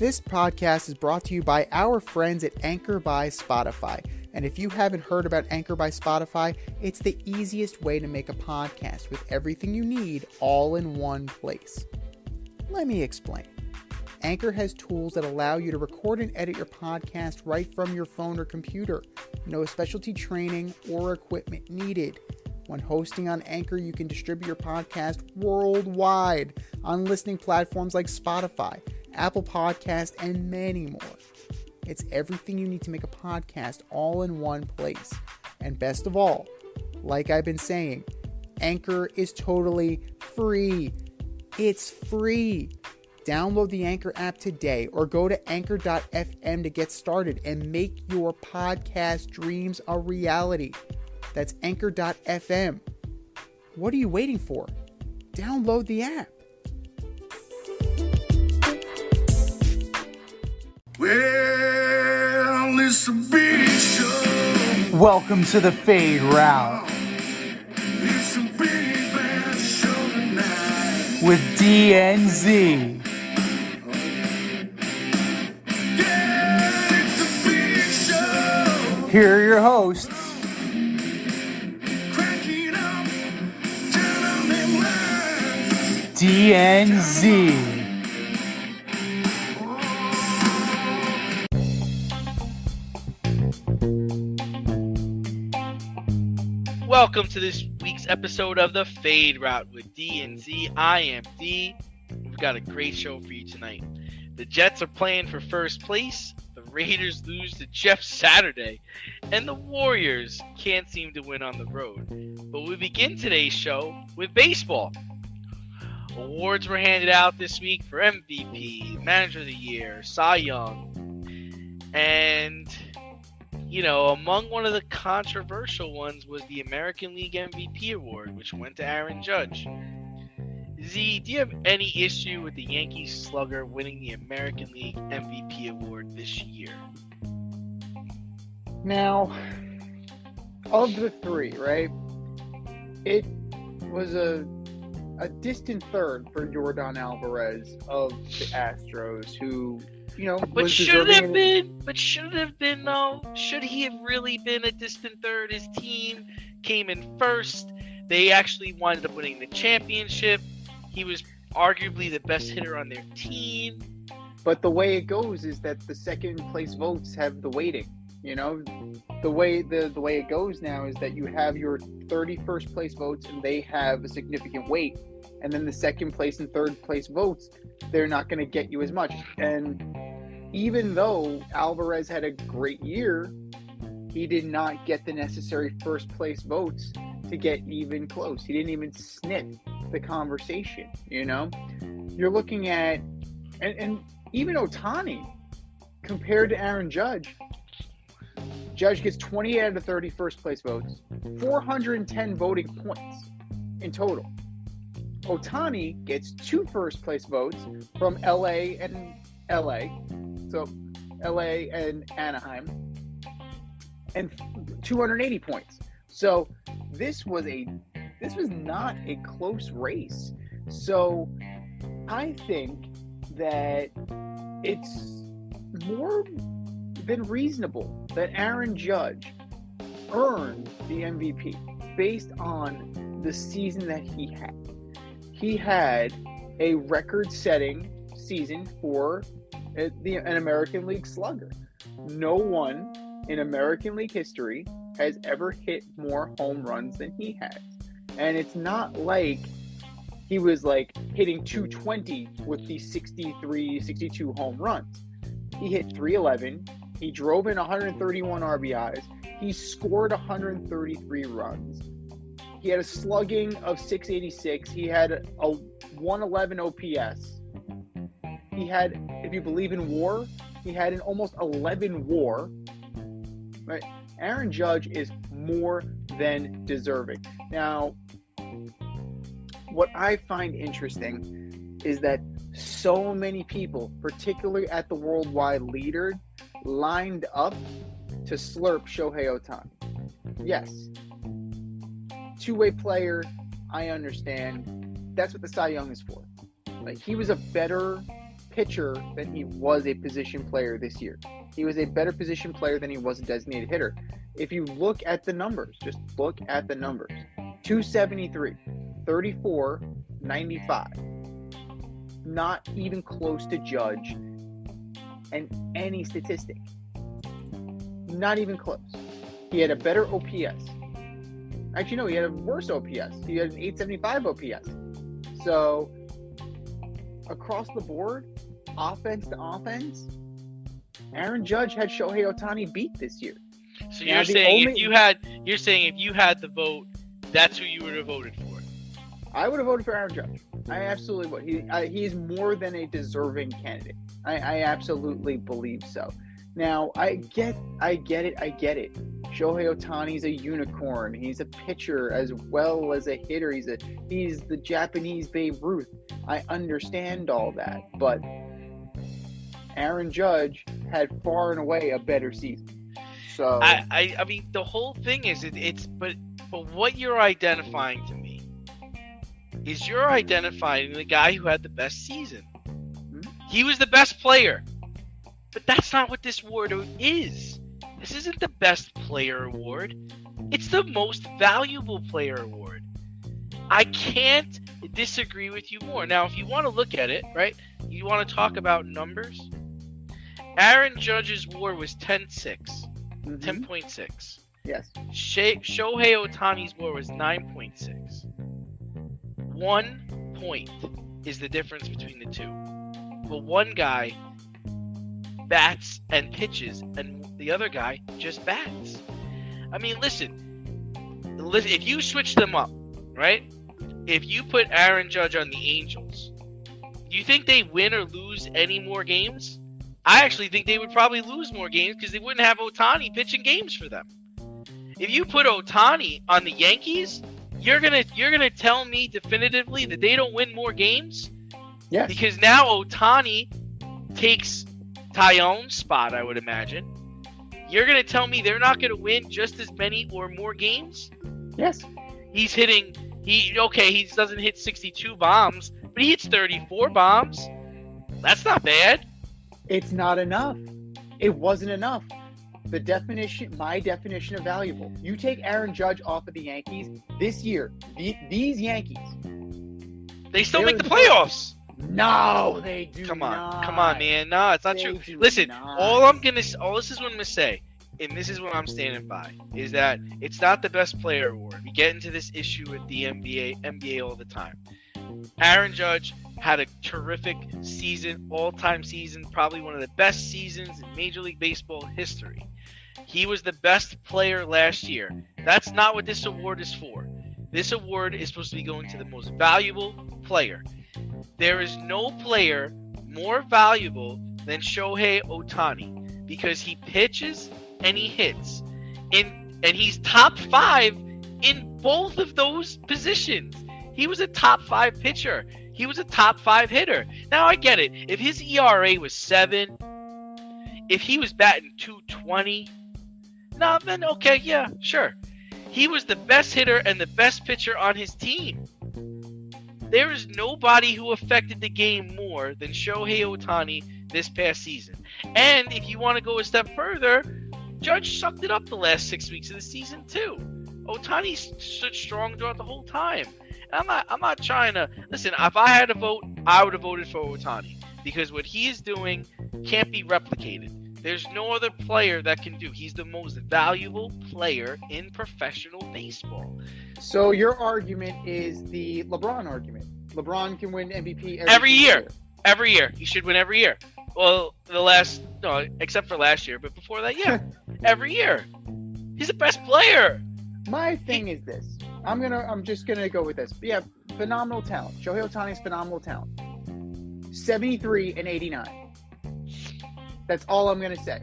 This podcast is brought to you by our friends at Anchor by Spotify. And if you haven't heard about Anchor by Spotify, it's the easiest way to make a podcast with everything you need all in one place. Let me explain. Anchor has tools that allow you to record and edit your podcast right from your phone or computer. No specialty training or equipment needed. When hosting on Anchor, you can distribute your podcast worldwide on listening platforms like Spotify, Apple Podcast, and many more. It's everything you need to make a podcast all in one place. And best of all, like I've been saying, Anchor is totally free. It's free. Download the Anchor app today or go to anchor.fm to get started and make your podcast dreams a reality. That's anchor.fm. What are you waiting for? Download the app. Well, it's a big show. Welcome to the Fade Route It's a big bad show tonight. with DNZ. Yeah, it's a big show. Here are your hosts, Cracking up, telling them lies. DNZ. Welcome to this week's episode of the Fade Route with D and Z. I am D. We've got a great show for you tonight. The Jets are playing for first place. The Raiders lose to Jeff Saturday. And the Warriors can't seem to win on the road. But we begin today's show with baseball. Awards were handed out this week for MVP, Manager of the Year, Cy Young. And among one of the controversial ones was the American League MVP award, which went to Aaron Judge. Z, do you have any issue with the Yankees slugger winning the American League MVP award this year? Now, of the three, right, it was a distant third for Yordan Alvarez of the Astros, who, But was should deserving. it have been though? Should he have really been a distant third? His team came in first. They actually wound up winning the championship. He was arguably the best hitter on their team. But the way it goes is that the second place votes have the weighting. The way it goes now is that you have your 31st place votes and they have a significant weight, and then the second place and third place votes, they're not going to get you as much. And even though Alvarez had a great year, he did not get the necessary first place votes to get even close. He didn't even sniff the conversation. You're looking at, and even Ohtani compared to Aaron Judge. Judge gets 28 out of 30 first place votes, 410 voting points in total. Ohtani gets 2 first place votes from LA, so LA and Anaheim, and 280 points. So this was not a close race. So I think that it's more than reasonable that Aaron Judge earned the MVP based on the season that he had. He had a record-setting season for an American League slugger. No one in American League history has ever hit more home runs than he has. And it's not like he was hitting 220 with these 63, 62 home runs. He hit 311. He drove in 131 RBIs. He scored 133 runs. He had a slugging of 686. He had a 111 OPS. He had, if you believe in WAR, he had an almost 11 WAR. Right? Aaron Judge is more than deserving. Now, what I find interesting is that so many people, particularly at the worldwide leader, lined up to slurp Shohei Ohtani. Yes, two-way player, I understand. That's what the Cy Young is for. He was a better pitcher than he was a position player this year. He was a better position player than he was a designated hitter. If you look at the numbers, just look at the numbers. 273, 34, 95. Not even close to Judge and any statistic. Not even close. He had a better OPS. Actually, no, he had a worse OPS. He had an 875 OPS. So, across the board, offense to offense, Aaron Judge had Shohei Ohtani beat this year. So you're saying if you had the vote, that's who you would have voted for? I would have voted for Aaron Judge. I absolutely would. He's more than a deserving candidate. I absolutely believe so. Now, I get it. Shohei Ohtani's a unicorn. He's a pitcher as well as a hitter. He's the Japanese Babe Ruth. I understand all that, but Aaron Judge had far and away a better season. So I mean, the whole thing is but what you're identifying to me is you're identifying the guy who had the best season. He was the best player. But that's not what this award is. This isn't the best player award. It's the most valuable player award. I can't disagree with you more. Now, if you want to look at it, right, you want to talk about numbers, Aaron Judge's WAR was 10.6. 10.6. Yes. Shohei Ohtani's WAR was 9.6. 1 point is the difference between the two. But one guy bats and pitches, and the other guy just bats. I mean, listen, if you switch them up, right? If you put Aaron Judge on the Angels, do you think they win or lose any more games? I actually think they would probably lose more games because they wouldn't have Ohtani pitching games for them. If you put Ohtani on the Yankees, you're gonna tell me definitively that they don't win more games? Yes. Because now Ohtani takes Tyone's spot, I would imagine. You're going to tell me they're not going to win just as many or more games? Yes. He doesn't hit 62 bombs, but he hits 34 bombs. That's not bad. It's not enough. It wasn't enough. My definition of valuable. You take Aaron Judge off of the Yankees this year. These Yankees. They still make the playoffs. No, they do Come not. on, man. No, it's not true. Listen, this is what I'm gonna say, and this is what I'm standing by, is that it's not the best player award. We get into this issue with the NBA all the time. Aaron Judge had a terrific season, all-time season, probably one of the best seasons in Major League Baseball history. He was the best player last year. That's not what this award is for. This award is supposed to be going to the most valuable player. There is no player more valuable than Shohei Ohtani because he pitches and he hits. And he's top 5 in both of those positions. He was a top 5 pitcher. He was a top 5 hitter. Now, I get it. If his ERA was 7, if he was batting .220, then okay, yeah, sure. He was the best hitter and the best pitcher on his team. There is nobody who affected the game more than Shohei Ohtani this past season. And if you want to go a step further, Judge sucked it up the last 6 weeks of the season too. Ohtani stood strong throughout the whole time. And I'm not trying to listen. If I had to vote, I would have voted for Ohtani because what he is doing can't be replicated. There's no other player that can do. He's the most valuable player in professional baseball. So your argument is the LeBron argument. LeBron can win MVP every year. Every year. He should win every year. Well, except for last year, but before that, yeah. Every year. He's the best player. My thing is this. I'm just gonna go with this. Yeah, phenomenal talent. Shohei Ohtani's phenomenal talent. 73 and 89. That's all I'm gonna say.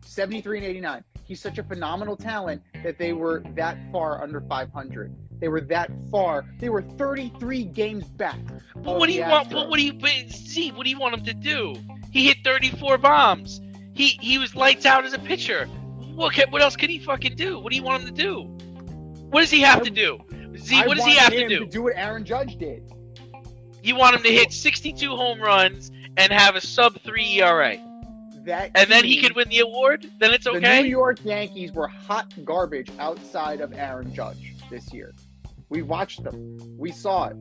73 and 89. He's such a phenomenal talent that they were that far under 500. They were that far. They were 33 games back. But what do you want? What do you want him to do? He hit 34 bombs. He was lights out as a pitcher. What else could he fucking do? What do you want him to do? What does he have to do? What does he have to do? To do what Aaron Judge did. You want him to hit 62 home runs and have a sub-3 ERA. And then he could win the award? Then it's okay? The New York Yankees were hot garbage outside of Aaron Judge this year. We watched them. We saw it.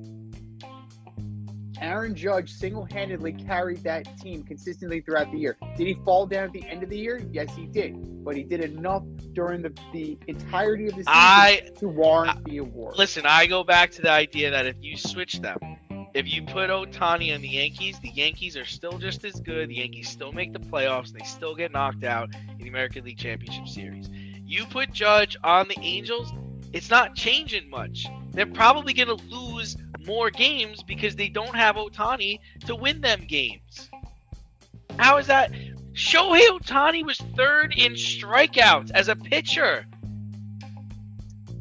Aaron Judge single-handedly carried that team consistently throughout the year. Did he fall down at the end of the year? Yes, he did. But he did enough during the entirety of the season to warrant the award. Listen, I go back to the idea that if you switch them, if you put Ohtani on the Yankees are still just as good. The Yankees still make the playoffs. They still get knocked out in the American League Championship Series. You put Judge on the Angels, it's not changing much. They're probably going to lose more games because they don't have Ohtani to win them games. How is that? Shohei Ohtani was third in strikeouts as a pitcher.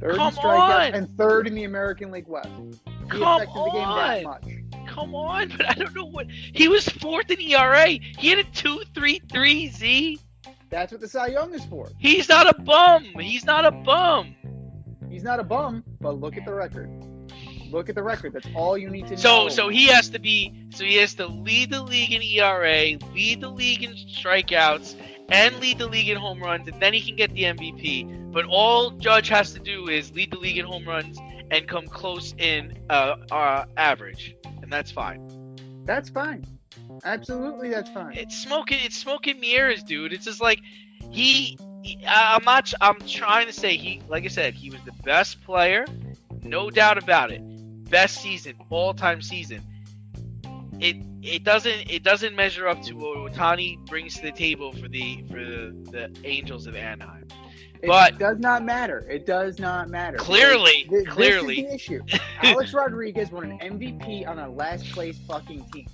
Third Come in strikeouts on. and third in the American League West. He Come affected the game that much. Come on, but I don't know what he was fourth in ERA. He had a 2.33 Z. That's what the Cy Young is for. He's not a bum. He's not a bum. He's not a bum, but look at the record. Look at the record. That's all you need to know. So he has to lead the league in ERA, lead the league in strikeouts, and lead the league in home runs, and then he can get the MVP. But all Judge has to do is lead the league in home runs and come close in average, and that's fine. That's fine. Absolutely, that's fine. It's smoking mirrors, dude. It's just like I'm trying to say like I said, he was the best player, no doubt about it. Best season, all-time season. It doesn't measure up to what Ohtani brings to the table for the Angels of Anaheim. But it does not matter. It does not matter. Clearly. This is the issue. Alex Rodriguez won an MVP on a last-place fucking team.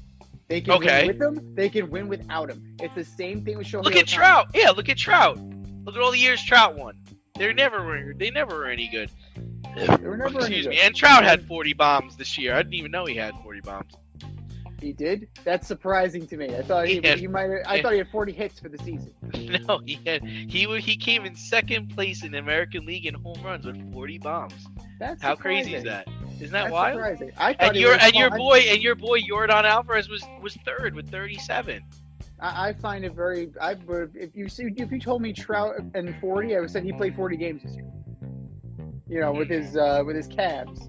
They can win with him. They can win without him. It's the same thing with Shohei Look at Ohtani. Trout. Yeah, look at Trout. Look at all the years Trout won. They never were any good. They were never any good. Me. And Trout had 40 bombs this year. I didn't even know he had 40 bombs. He did? That's surprising to me. I thought he thought he had 40 hits for the season. No, he came in second place in the American League in home runs with 40 bombs. That's how surprising. crazy is that? Isn't that That's wild? Surprising. I thought your boy Yordan Alvarez was third with 37. I find it very. If you told me Trout and 40, I would have said he played 40 games this year. You know, with his Cavs.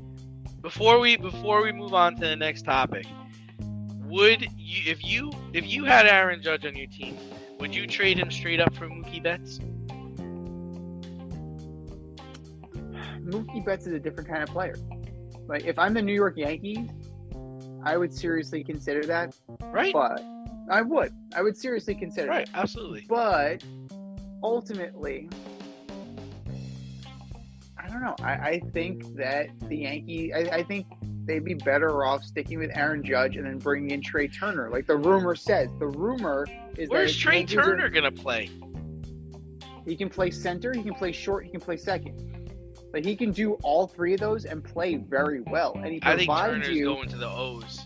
Before we move on to the next topic, would you if you had Aaron Judge on your team, would you trade him straight up for Mookie Betts? Mookie Betts is a different kind of player. Like, if I'm the New York Yankees, I would seriously consider that. Right. But I would seriously consider it. Right, absolutely. But ultimately, I don't know. I think that the Yankees, I think they'd be better off sticking with Aaron Judge and then bringing in Trey Turner. Like the rumor says. The rumor is Where's that Trey Turner going to play? He can play center, he can play short, he can play second. Like, he can do all three of those and play very well. And he provides I think Turner's going to the O's.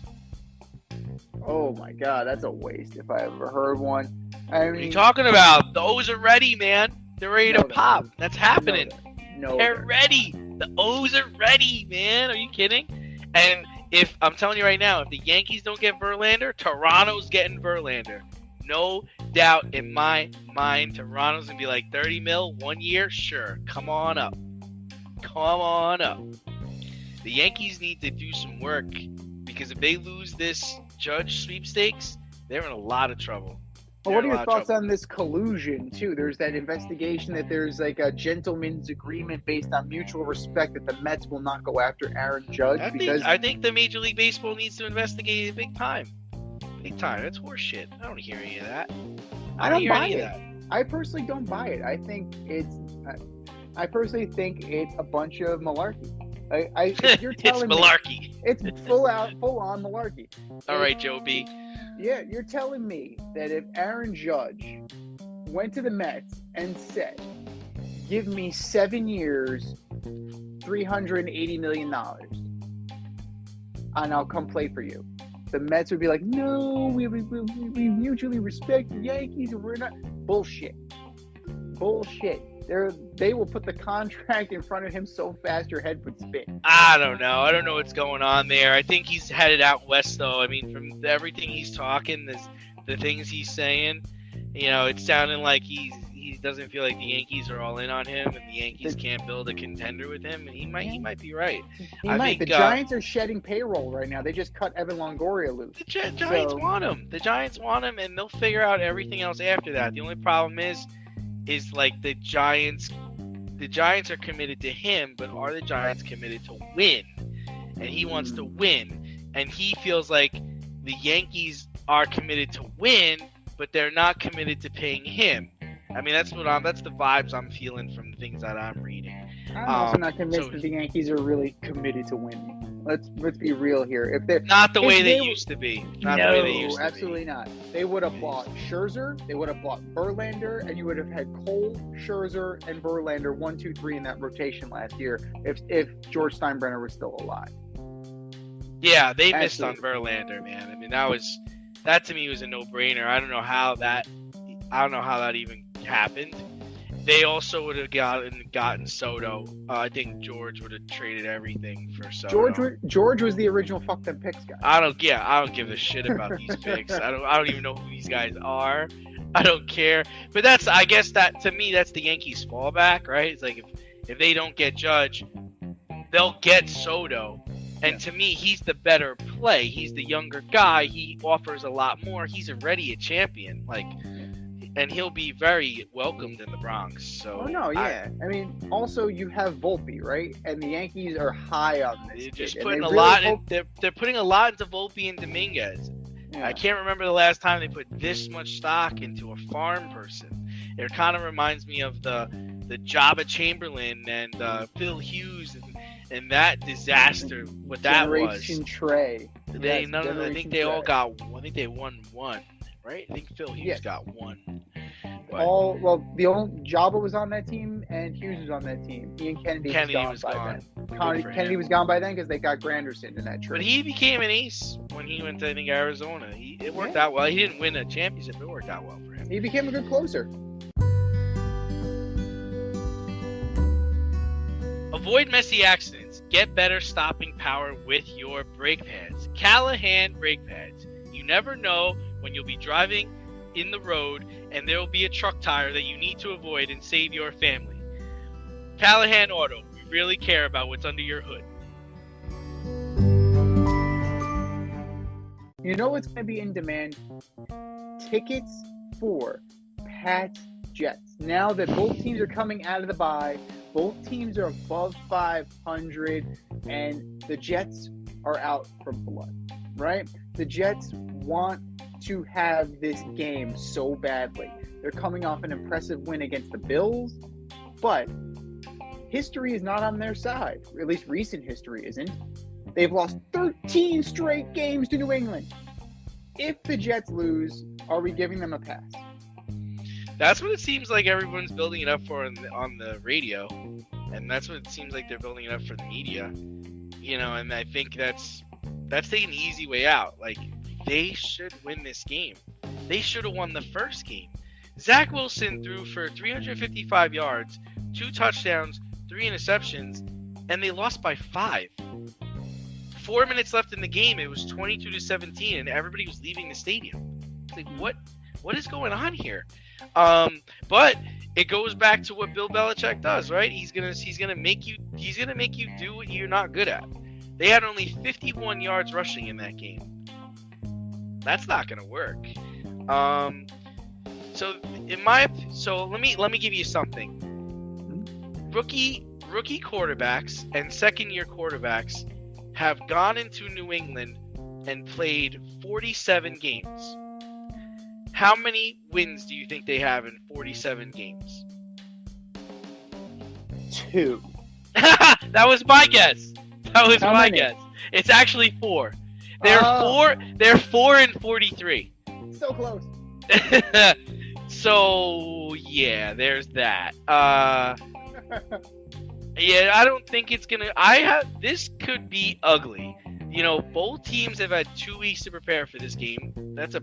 Oh my God, that's a waste if I ever heard one. I mean, What are you talking about? The O's are ready, man. They're ready to pop. That's happening. They're ready. The O's are ready, man. Are you kidding? And if I'm telling you right now, if the Yankees don't get Verlander, Toronto's getting Verlander. No doubt in my mind, Toronto's gonna be like 30 mil 1 year. Sure, come on up. Come on up. The Yankees need to do some work because if they lose this Judge sweepstakes, they're in a lot of trouble. Well, what are your thoughts on this collusion, too? There's that investigation that there's like a gentleman's agreement based on mutual respect that the Mets will not go after Aaron Judge. I think the Major League Baseball needs to investigate it big time. Big time. That's horseshit. I don't hear any of that. I don't buy it. I personally don't buy it. I personally think it's a bunch of malarkey. If you're telling it's malarkey. It's full on malarkey. All right, Joe B. Yeah, you're telling me that if Aaron Judge went to the Mets and said, "Give me 7 years, $380 million, and I'll come play for you," the Mets would be like, "No, we mutually respect the Yankees, and we're not." Bullshit. They will put the contract in front of him so fast your head would spin. I don't know. I don't know what's going on there. I think he's headed out west, though. I mean, from everything he's talking, the things he's saying, it's sounding like he doesn't feel like the Yankees are all in on him, and the Yankees can't build a contender with him. And he might be right. The Giants are shedding payroll right now. They just cut Evan Longoria loose. The Giants want him. The Giants want him, and they'll figure out everything else after that. The only problem is like the Giants are committed to him, but are the Giants committed to win? And he wants to win, and he feels like the Yankees are committed to win, but they're not committed to paying him. I mean, that's the vibes I'm feeling from the things that I'm reading. I'm also not convinced that the Yankees are really committed to winning. Let's be real here. If they're not the way they used to be. No, absolutely not. They would have bought Scherzer, they would have bought Verlander, and you would have had Cole, Scherzer, and Verlander 1, 2, 3 in that rotation last year if George Steinbrenner was still alive. Yeah, they missed on Verlander, man. I mean, that to me was a no-brainer. I don't know how that even happened. They also would have gotten Soto. I think George would have traded everything for Soto. George was the original fuck them picks guy. I don't give a shit about these picks. I don't even know who these guys are. I don't care. But I guess that to me that's the Yankees' fallback, right? It's like if they don't get Judge, they'll get Soto. And to me, he's the better play. He's the younger guy. He offers a lot more. He's already a champion. And he'll be very welcomed in the Bronx. So. Oh no, yeah. I mean, also you have Volpe, right? And the Yankees are high on this. They're just putting a lot. They're putting a lot into Volpe and Dominguez. Yeah. I can't remember the last time they put this much stock into a farm person. It kind of reminds me of the Jabba Chamberlain and Phil Hughes and that disaster. What that Generation was. Trey. I think they all got. I think they won one. Right? I think Phil Hughes got one. But... the only Jabba was on that team and Hughes was on that team. Ian Kennedy was gone by then. Kennedy was gone by then because they got Granderson in that trade. But he became an ace when he went to, I think, Arizona. It worked out well. He didn't win a championship, but it worked out well for him. He became a good closer. Avoid messy accidents. Get better stopping power with your brake pads. Callahan brake pads. You never know when you'll be driving in the road and there will be a truck tire that you need to avoid and save your family. Callahan Auto. We really care about what's under your hood. You know what's going to be in demand? Tickets for Pats Jets. Now that both teams are coming out of the bye, both teams are above 500, and the Jets are out for blood, right? The Jets want to have this game so badly. They're coming off an impressive win against the Bills, but history is not on their side. Or at least recent history isn't. They've lost 13 straight games to New England. If the Jets lose, are we giving them a pass? That's what it seems like everyone's building it up for on the radio. And that's what it seems like they're building it up for the media. And I think that's taking the easy way out. Like, they should win this game. They should have won the first game. Zach Wilson threw for 355 yards, 2 touchdowns, 3 interceptions, and they lost by 5. 4 minutes left in the game. It was 22-17, and everybody was leaving the stadium. It's like, what is going on here? But it goes back to what Bill Belichick does, right? He's gonna make you do what you're not good at. They had only 51 yards rushing in that game. That's not gonna work. So let me give you something. Rookie quarterbacks and second-year quarterbacks have gone into New England and played 47 games. How many wins do you think they have in 47 games? 2. That was my guess. Guess. It's actually 4. They're 4 and 43. So close. So yeah, there's that. Yeah, I don't think it's gonna. This could be ugly. Both teams have had 2 weeks to prepare for this game. That's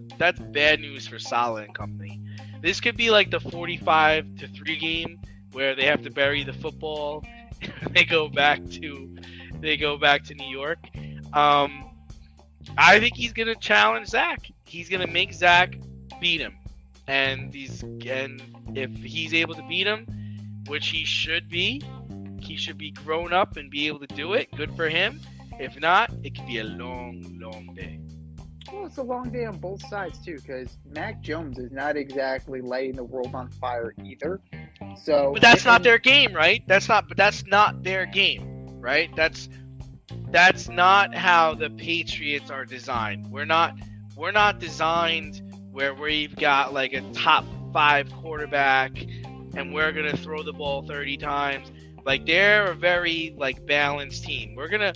bad news for Saleh and company. This could be like the 45-3 game where they have to bury the football. they go back to New York. I think he's gonna challenge Zach. He's gonna make Zach beat him, and if he's able to beat him, which he should be grown up and be able to do it. Good for him. If not, it could be a long, long day. Well, it's a long day on both sides too, because Mac Jones is not exactly lighting the world on fire either. So, but that's not their game, right? That's not their game, right? That's not how the Patriots are designed. We're not designed where we've got like a top 5 quarterback and we're gonna throw the ball 30 times. Like, they're a very like balanced team. We're gonna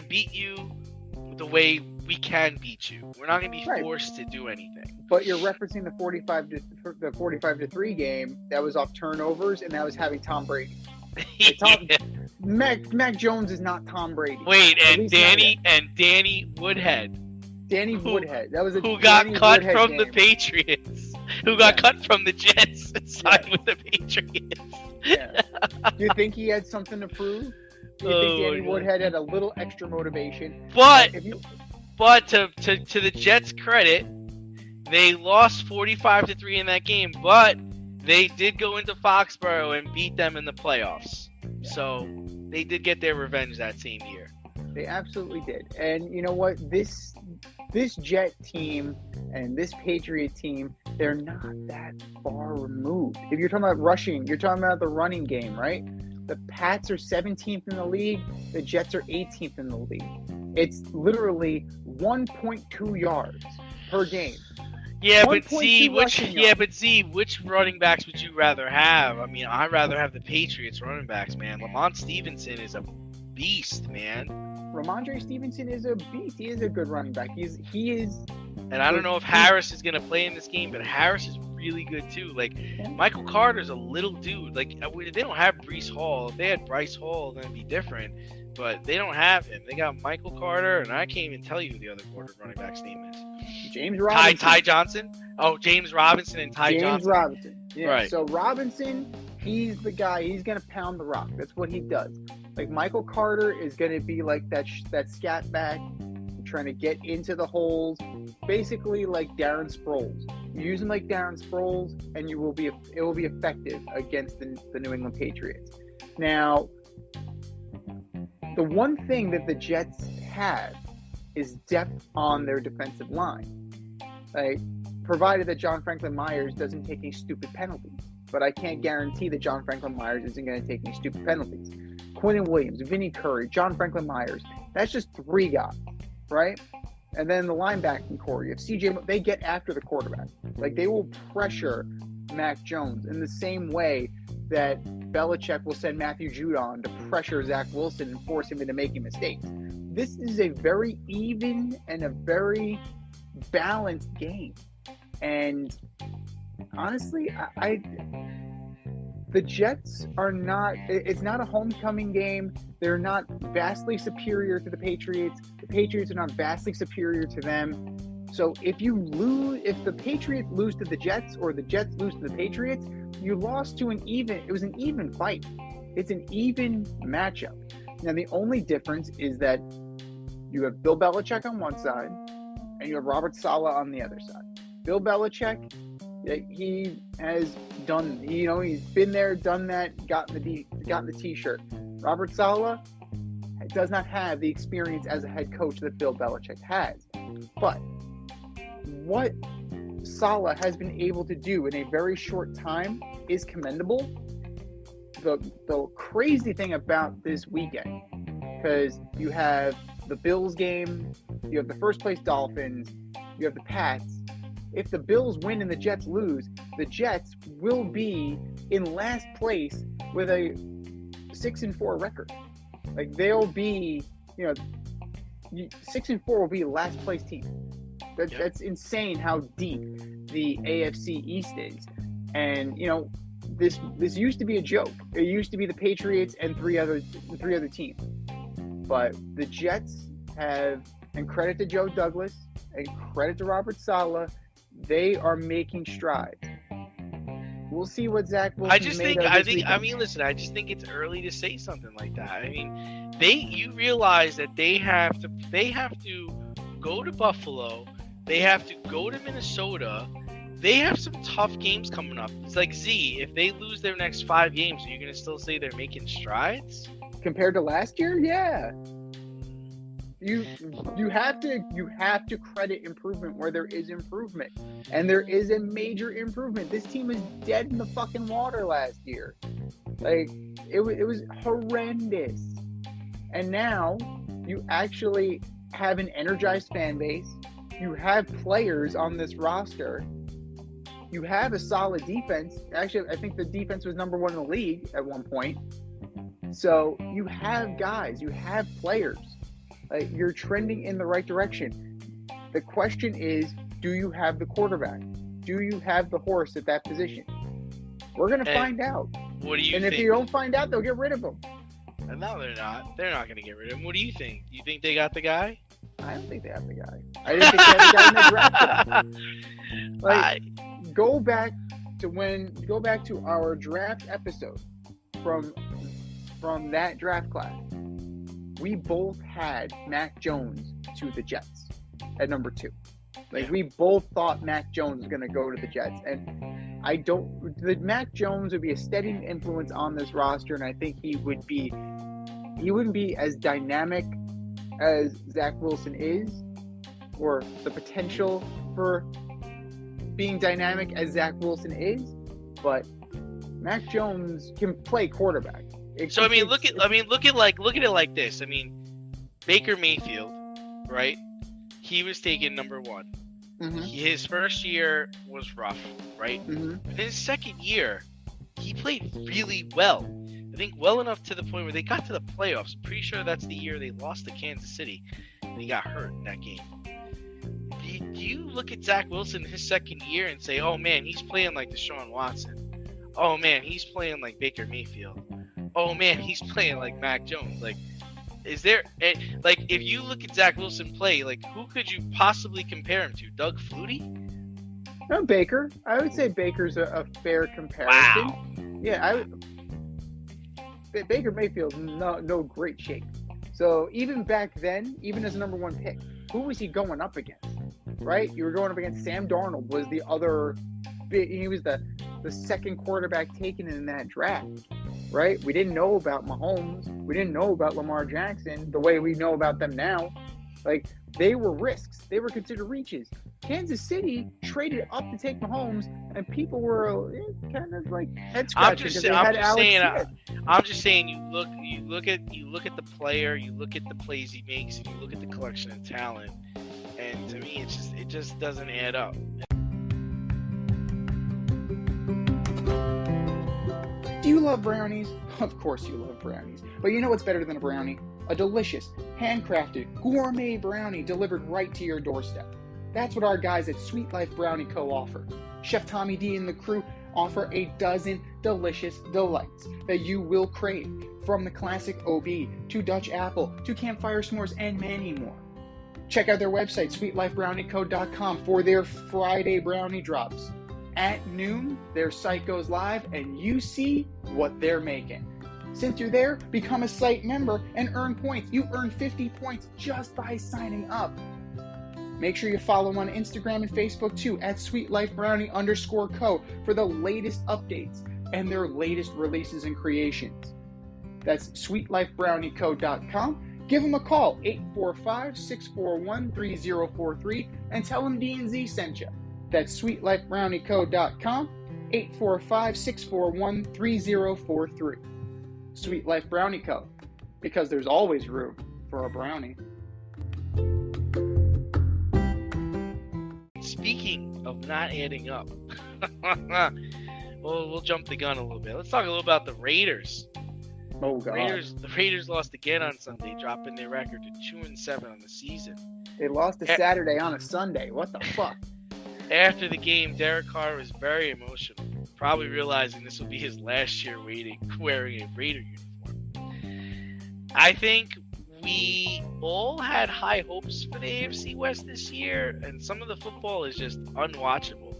beat you the way we can beat you. We're not gonna be forced to do anything. But you're referencing the 45-3 game that was off turnovers, and that was having Tom Brady. Mac Jones is not Tom Brady. Wait, and Danny Woodhead. Danny Woodhead. That was who got cut Woodhead from game. the Patriots. Who got cut from the Jets and signed with the Patriots. Yeah. Do you think he had something to prove? Do you think Danny Woodhead had a little extra motivation? But to the Jets' credit, they lost 45-3 in that game, but they did go into Foxborough and beat them in the playoffs. Yeah. So they did get their revenge that same year. They absolutely did. And you know what? This Jet team and this Patriot team, they're not that far removed. If you're talking about rushing, you're talking about the running game, right? The Pats are 17th in the league. The Jets are 18th in the league. It's literally 1.2 yards per game. Yeah, but which running backs would you rather have? I mean, I'd rather have the Patriots running backs, man. Lamont Stevenson is a beast, man. Ramondre Stevenson is a beast. He is a good running back. He is. And I don't know if Harris is going to play in this game, but Harris is really good too. Like, Michael Carter's a little dude. Like, they don't have Breece Hall. If they had Bryce Hall, then it'd be different. But they don't have him. They got Michael Carter, and I can't even tell you who the other quarter running back's name is. James Robinson. Ty Johnson? Oh, James Robinson and Ty Johnson. James Robinson. Yeah. Right. So Robinson, he's the guy. He's going to pound the rock. That's what he does. Like, Michael Carter is going to be like that scat back, trying to get into the holes, basically like Darren Sproles. You use him like Darren Sproles, and it will be effective against the New England Patriots. Now, the one thing that the Jets have is depth on their defensive line. Like, provided that John Franklin Myers doesn't take any stupid penalties. But I can't guarantee that John Franklin Myers isn't going to take any stupid penalties. Quinnen Williams, Vinnie Curry, John Franklin Myers. That's just 3 guys, right? And then the linebacking core, you have CJ. They get after the quarterback. Like, they will pressure Mac Jones in the same way that Belichick will send Matthew Judon to pressure Zach Wilson and force him into making mistakes. This is a very even and a very balanced game. And honestly, the Jets are not, it's not a homecoming game. They're not vastly superior to the Patriots. The Patriots are not vastly superior to them. So if the Patriots lose to the Jets or the Jets lose to the Patriots, you lost to it was an even fight. It's an even matchup. Now, the only difference is that you have Bill Belichick on one side and you have Robert Saleh on the other side. Bill Belichick, he has done, he's been there, done that, gotten the T-shirt. Robert Saleh does not have the experience as a head coach that Bill Belichick has. But what Saleh has been able to do in a very short time is commendable. The crazy thing about this weekend, because you have the Bills game, you have the first place Dolphins, you have the Pats. If the Bills win and the Jets lose, the Jets will be in last place with a 6-4 record. Like, they'll be, 6-4 will be the last place team. That's insane how deep the AFC East is. And, this used to be a joke. It used to be the Patriots and three other teams. But the Jets have, and credit to Joe Douglas, and credit to Robert Saleh, they are making strides. We'll see what Zach Wilson's made of this weekend. Listen, I just think it's early to say something like that. I mean, you realize that they have to go to Buffalo, they have to go to Minnesota, they have some tough games coming up. It's like, Z, if they lose their next 5 games, are you going to still say they're making strides? Compared to last year, yeah. You have to credit improvement where there is improvement, and there is a major improvement. This team was dead in the fucking water last year. Like it was horrendous, and now you actually have an energized fan base. You have players on this roster. You have a solid defense. Actually, I think the defense was number 1 in the league at one point. So you have guys, you have players. You're trending in the right direction. The question is, do you have the quarterback? Do you have the horse at that position? We're going to find out. What do you think? And if you don't find out, they'll get rid of him. No, they're not. They're not going to get rid of him. What do you think? You think they got the guy? I don't think they have the guy. I didn't think they had the guy in the draft. Go back to our draft episode from that draft class. We both had Mac Jones to the Jets at number 2. We both thought Mac Jones was going to go to the Jets, and Mac Jones would be a steady influence on this roster, and I think he wouldn't be as dynamic as Zach Wilson is, or the potential for being dynamic as Zach Wilson is, but Mac Jones can play quarterback. Look at it like this. I mean, Baker Mayfield, right? He was taken number 1. Mm-hmm. His first year was rough, right? Mm-hmm. In his second year, he played really well. I think well enough to the point where they got to the playoffs. I'm pretty sure that's the year they lost to Kansas City, and he got hurt in that game. Do you look at Zach Wilson in his second year and say, oh man, he's playing like Deshaun Watson? Oh man, he's playing like Baker Mayfield. Oh man, he's playing like Mac Jones. Is there if you look at Zach Wilson play, who could you possibly compare him to? Doug Flutie? No, Baker. I would say Baker's a fair comparison. Wow. Yeah, Baker Mayfield's no great shape. So even back then, even as a number 1 pick, who was he going up against? Right? You were going up against Sam Darnold. Was the other? He was the second quarterback taken in that draft. Right? We didn't know about Mahomes. We didn't know about Lamar Jackson the way we know about them now. They were risks. They were considered reaches. Kansas City traded up to take Mahomes, and people were kind of head scratching because they had Alex Smith. I'm just saying, you look at the player, you look at the plays he makes, and you look at the collection of talent, and to me, it just doesn't add up. Do you love brownies? Of course you love brownies. But you know what's better than a brownie? A delicious, handcrafted, gourmet brownie delivered right to your doorstep. That's what our guys at Sweet Life Brownie Co. offer. Chef Tommy D and the crew offer a dozen delicious delights that you will crave, from the classic OB to Dutch apple to campfire s'mores and many more. Check out their website, sweetlifebrownieco.com, for their Friday brownie drops. At noon, their site goes live and you see what they're making. Since you're there, become a site member and earn points. You earn 50 points just by signing up. Make sure you follow them on Instagram and Facebook too, at sweetlifebrownie_co, for the latest updates and their latest releases and creations. That's sweetlifebrownieco.com. Give them a call, 845-641-3043, and tell them D&Z sent you. That's sweetlifebrownieco.com, 845-641-3043. Sweet Life Brownie Co., because there's always room for a brownie. Speaking of not adding up, we'll jump the gun a little bit. Let's talk a little about the Raiders. Oh, God. The Raiders lost again on Sunday, dropping their record to 2-7 on the season. They lost a Saturday on a Sunday. What the fuck? After the game, Derek Carr was very emotional, probably realizing this will be his last year wearing a Raider uniform. I think we all had high hopes for the AFC West this year, and some of the football is just unwatchable.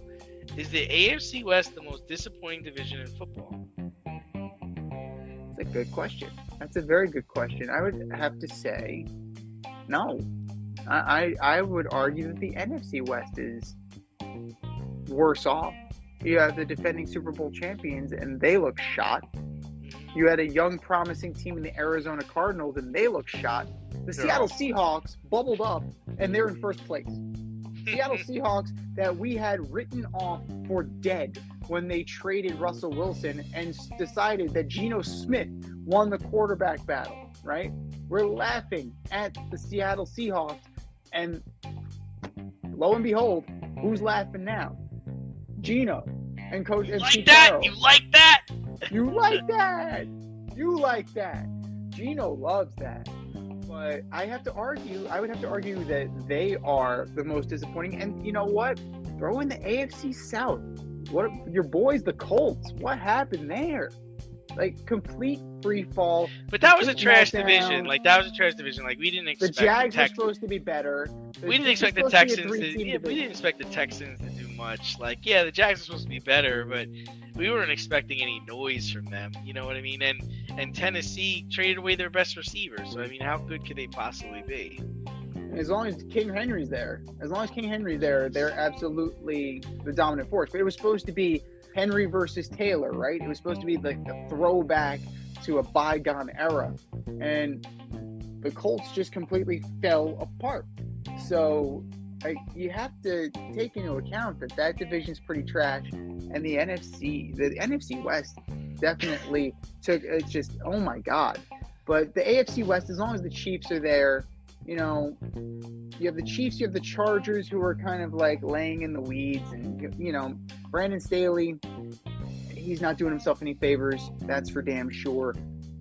Is the AFC West the most disappointing division in football? That's a good question. That's a very good question. I would have to say no. I would argue that the NFC West is worse off. You have the defending Super Bowl champions, and they look shot. You had a young, promising team in the Arizona Cardinals, and they look shot. The Seattle Seahawks bubbled up, and they're in first place. Seattle Seahawks that we had written off for dead when they traded Russell Wilson and decided that Geno Smith won the quarterback battle, right? We're laughing at the Seattle Seahawks, and lo and behold, who's laughing now? Geno and Coach You MC like that? Carroll. You like that? You like that? You like that? Geno loves that. But I would have to argue that they are the most disappointing. And you know what? Throw in the AFC South. What your boys, the Colts? What happened there? Like complete free fall. But that was a Just trash meltdown. division. Like that was a trash division. Like we didn't The expect Jags are Texans. supposed to be better. We didn't expect the It's supposed to be a Texans to. three-team Yeah, we division. didn't expect the Texans to do much. Like, yeah, the Jags are supposed to be better, but we weren't expecting any noise from them. You know what I mean? And Tennessee traded away their best receiver. So I mean, how good could they possibly be? As long as King Henry's there, they're absolutely the dominant force. But it was supposed to be Henry versus Taylor, right? It was supposed to be like the throwback to a bygone era. And the Colts just completely fell apart. So you have to take into account that division's pretty trash. And the NFC West definitely took it's just, oh my God. But the AFC West, as long as the Chiefs are there, you know, you have the Chiefs, you have the Chargers who are kind of like laying in the weeds. And, you know, Brandon Staley, he's not doing himself any favors. That's for damn sure.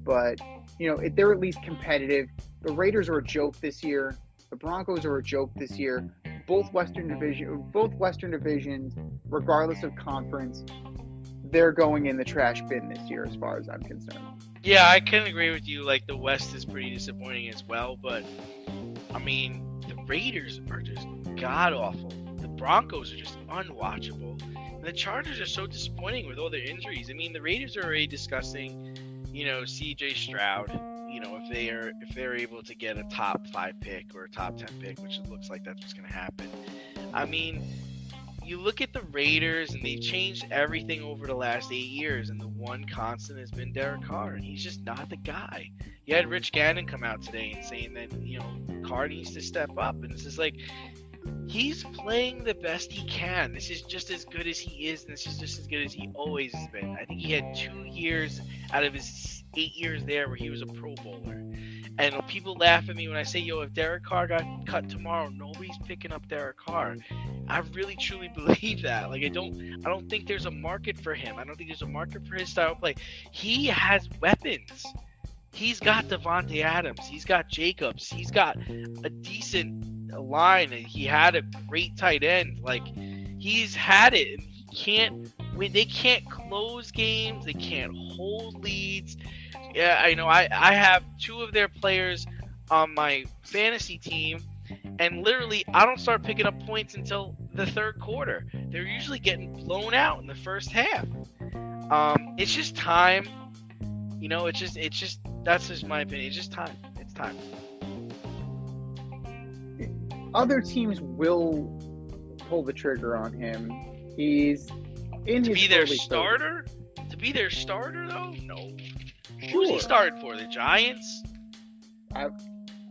But, you know, they're at least competitive. The Raiders are a joke this year. The Broncos are a joke this year. Both Western divisions, regardless of conference, they're going in the trash bin this year as far as I'm concerned. Yeah, I can agree with you. Like, the West is pretty disappointing as well. But, I mean, the Raiders are just god-awful. The Broncos are just unwatchable. And the Chargers are so disappointing with all their injuries. I mean, the Raiders are already discussing, you know, C.J. Stroud. You know, if they're able to get a top 5 pick or a top 10 pick, which it looks like that's what's going to happen. I mean, you look at the Raiders, and they've changed everything over the last 8 years, and the one constant has been Derek Carr, and he's just not the guy. You had Rich Gannon come out today and saying that, you know, Carr needs to step up, and it's just like, he's playing the best he can. This is just as good as he is, and this is just as good as he always has been. I think he had 2 years out of his 8 years there where he was a Pro Bowler. And people laugh at me when I say, yo, if Derek Carr got cut tomorrow, nobody's picking up Derek Carr. I really truly believe that. Like, I don't think there's a market for him. I don't think there's a market for his style of play. He has weapons. He's got Devontae Adams. He's got Jacobs. He's got a decent line. And he had a great tight end. Like, he's had it. And he can't win. They can't close games. They can't hold leads. Yeah, I know. I have 2 of their players on my fantasy team, and literally I don't start picking up points until the 3rd quarter. They're usually getting blown out in the first half. It's just time. You know, it's just that's just my opinion. It's just time. It's time. Other teams will pull the trigger on him. He's in To his be their early starter? To be their starter, though? No. 30s. Who's he Sure. started for? The Giants?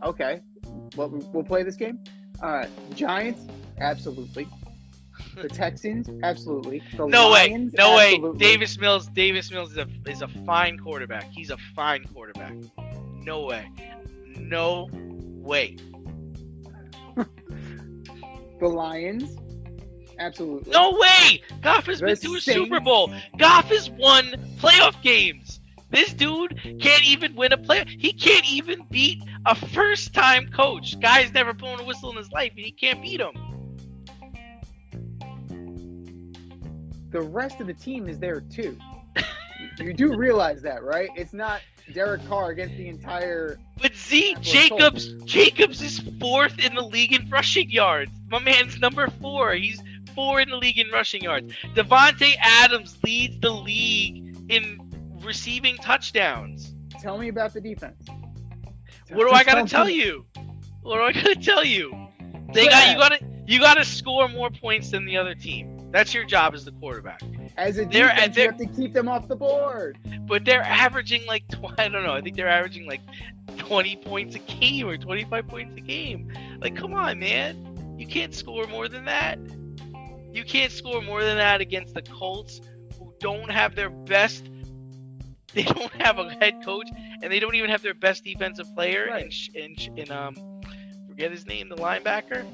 Okay. Well, we'll play this game. Giants, absolutely. The Texans, absolutely. The No Lions, way. No way. absolutely. Davis Mills is a fine quarterback. He's a fine quarterback. No way. No way. The Lions, absolutely. No way. Goff has been The to a Saints. Super Bowl. Goff has won playoff games. This dude can't even win a playoff. He can't even beat a first-time coach. Guy's never blown a whistle in his life, and he can't beat him. The rest of the team is there too. You do realize that, right? It's not Derek Carr against the entire. But Z, That's what Jacobs is 4th in the league in rushing yards. My man's number 4. He's 4 in the league in rushing yards. Devontae Adams leads the league in receiving touchdowns. Tell me about the defense. What do I gotta tell you? What do I gotta tell you? You gotta score more points than the other team. That's your job as the quarterback. As a defense, you have to keep them off the board. But they're averaging like I don't know. I think they're averaging like 20 points a game or 25 points a game. Like, come on, man. You can't score more than that. You can't score more than that against the Colts, who don't have their best. They don't have a head coach, and they don't even have their best defensive player. Right. Forget his name, the linebacker.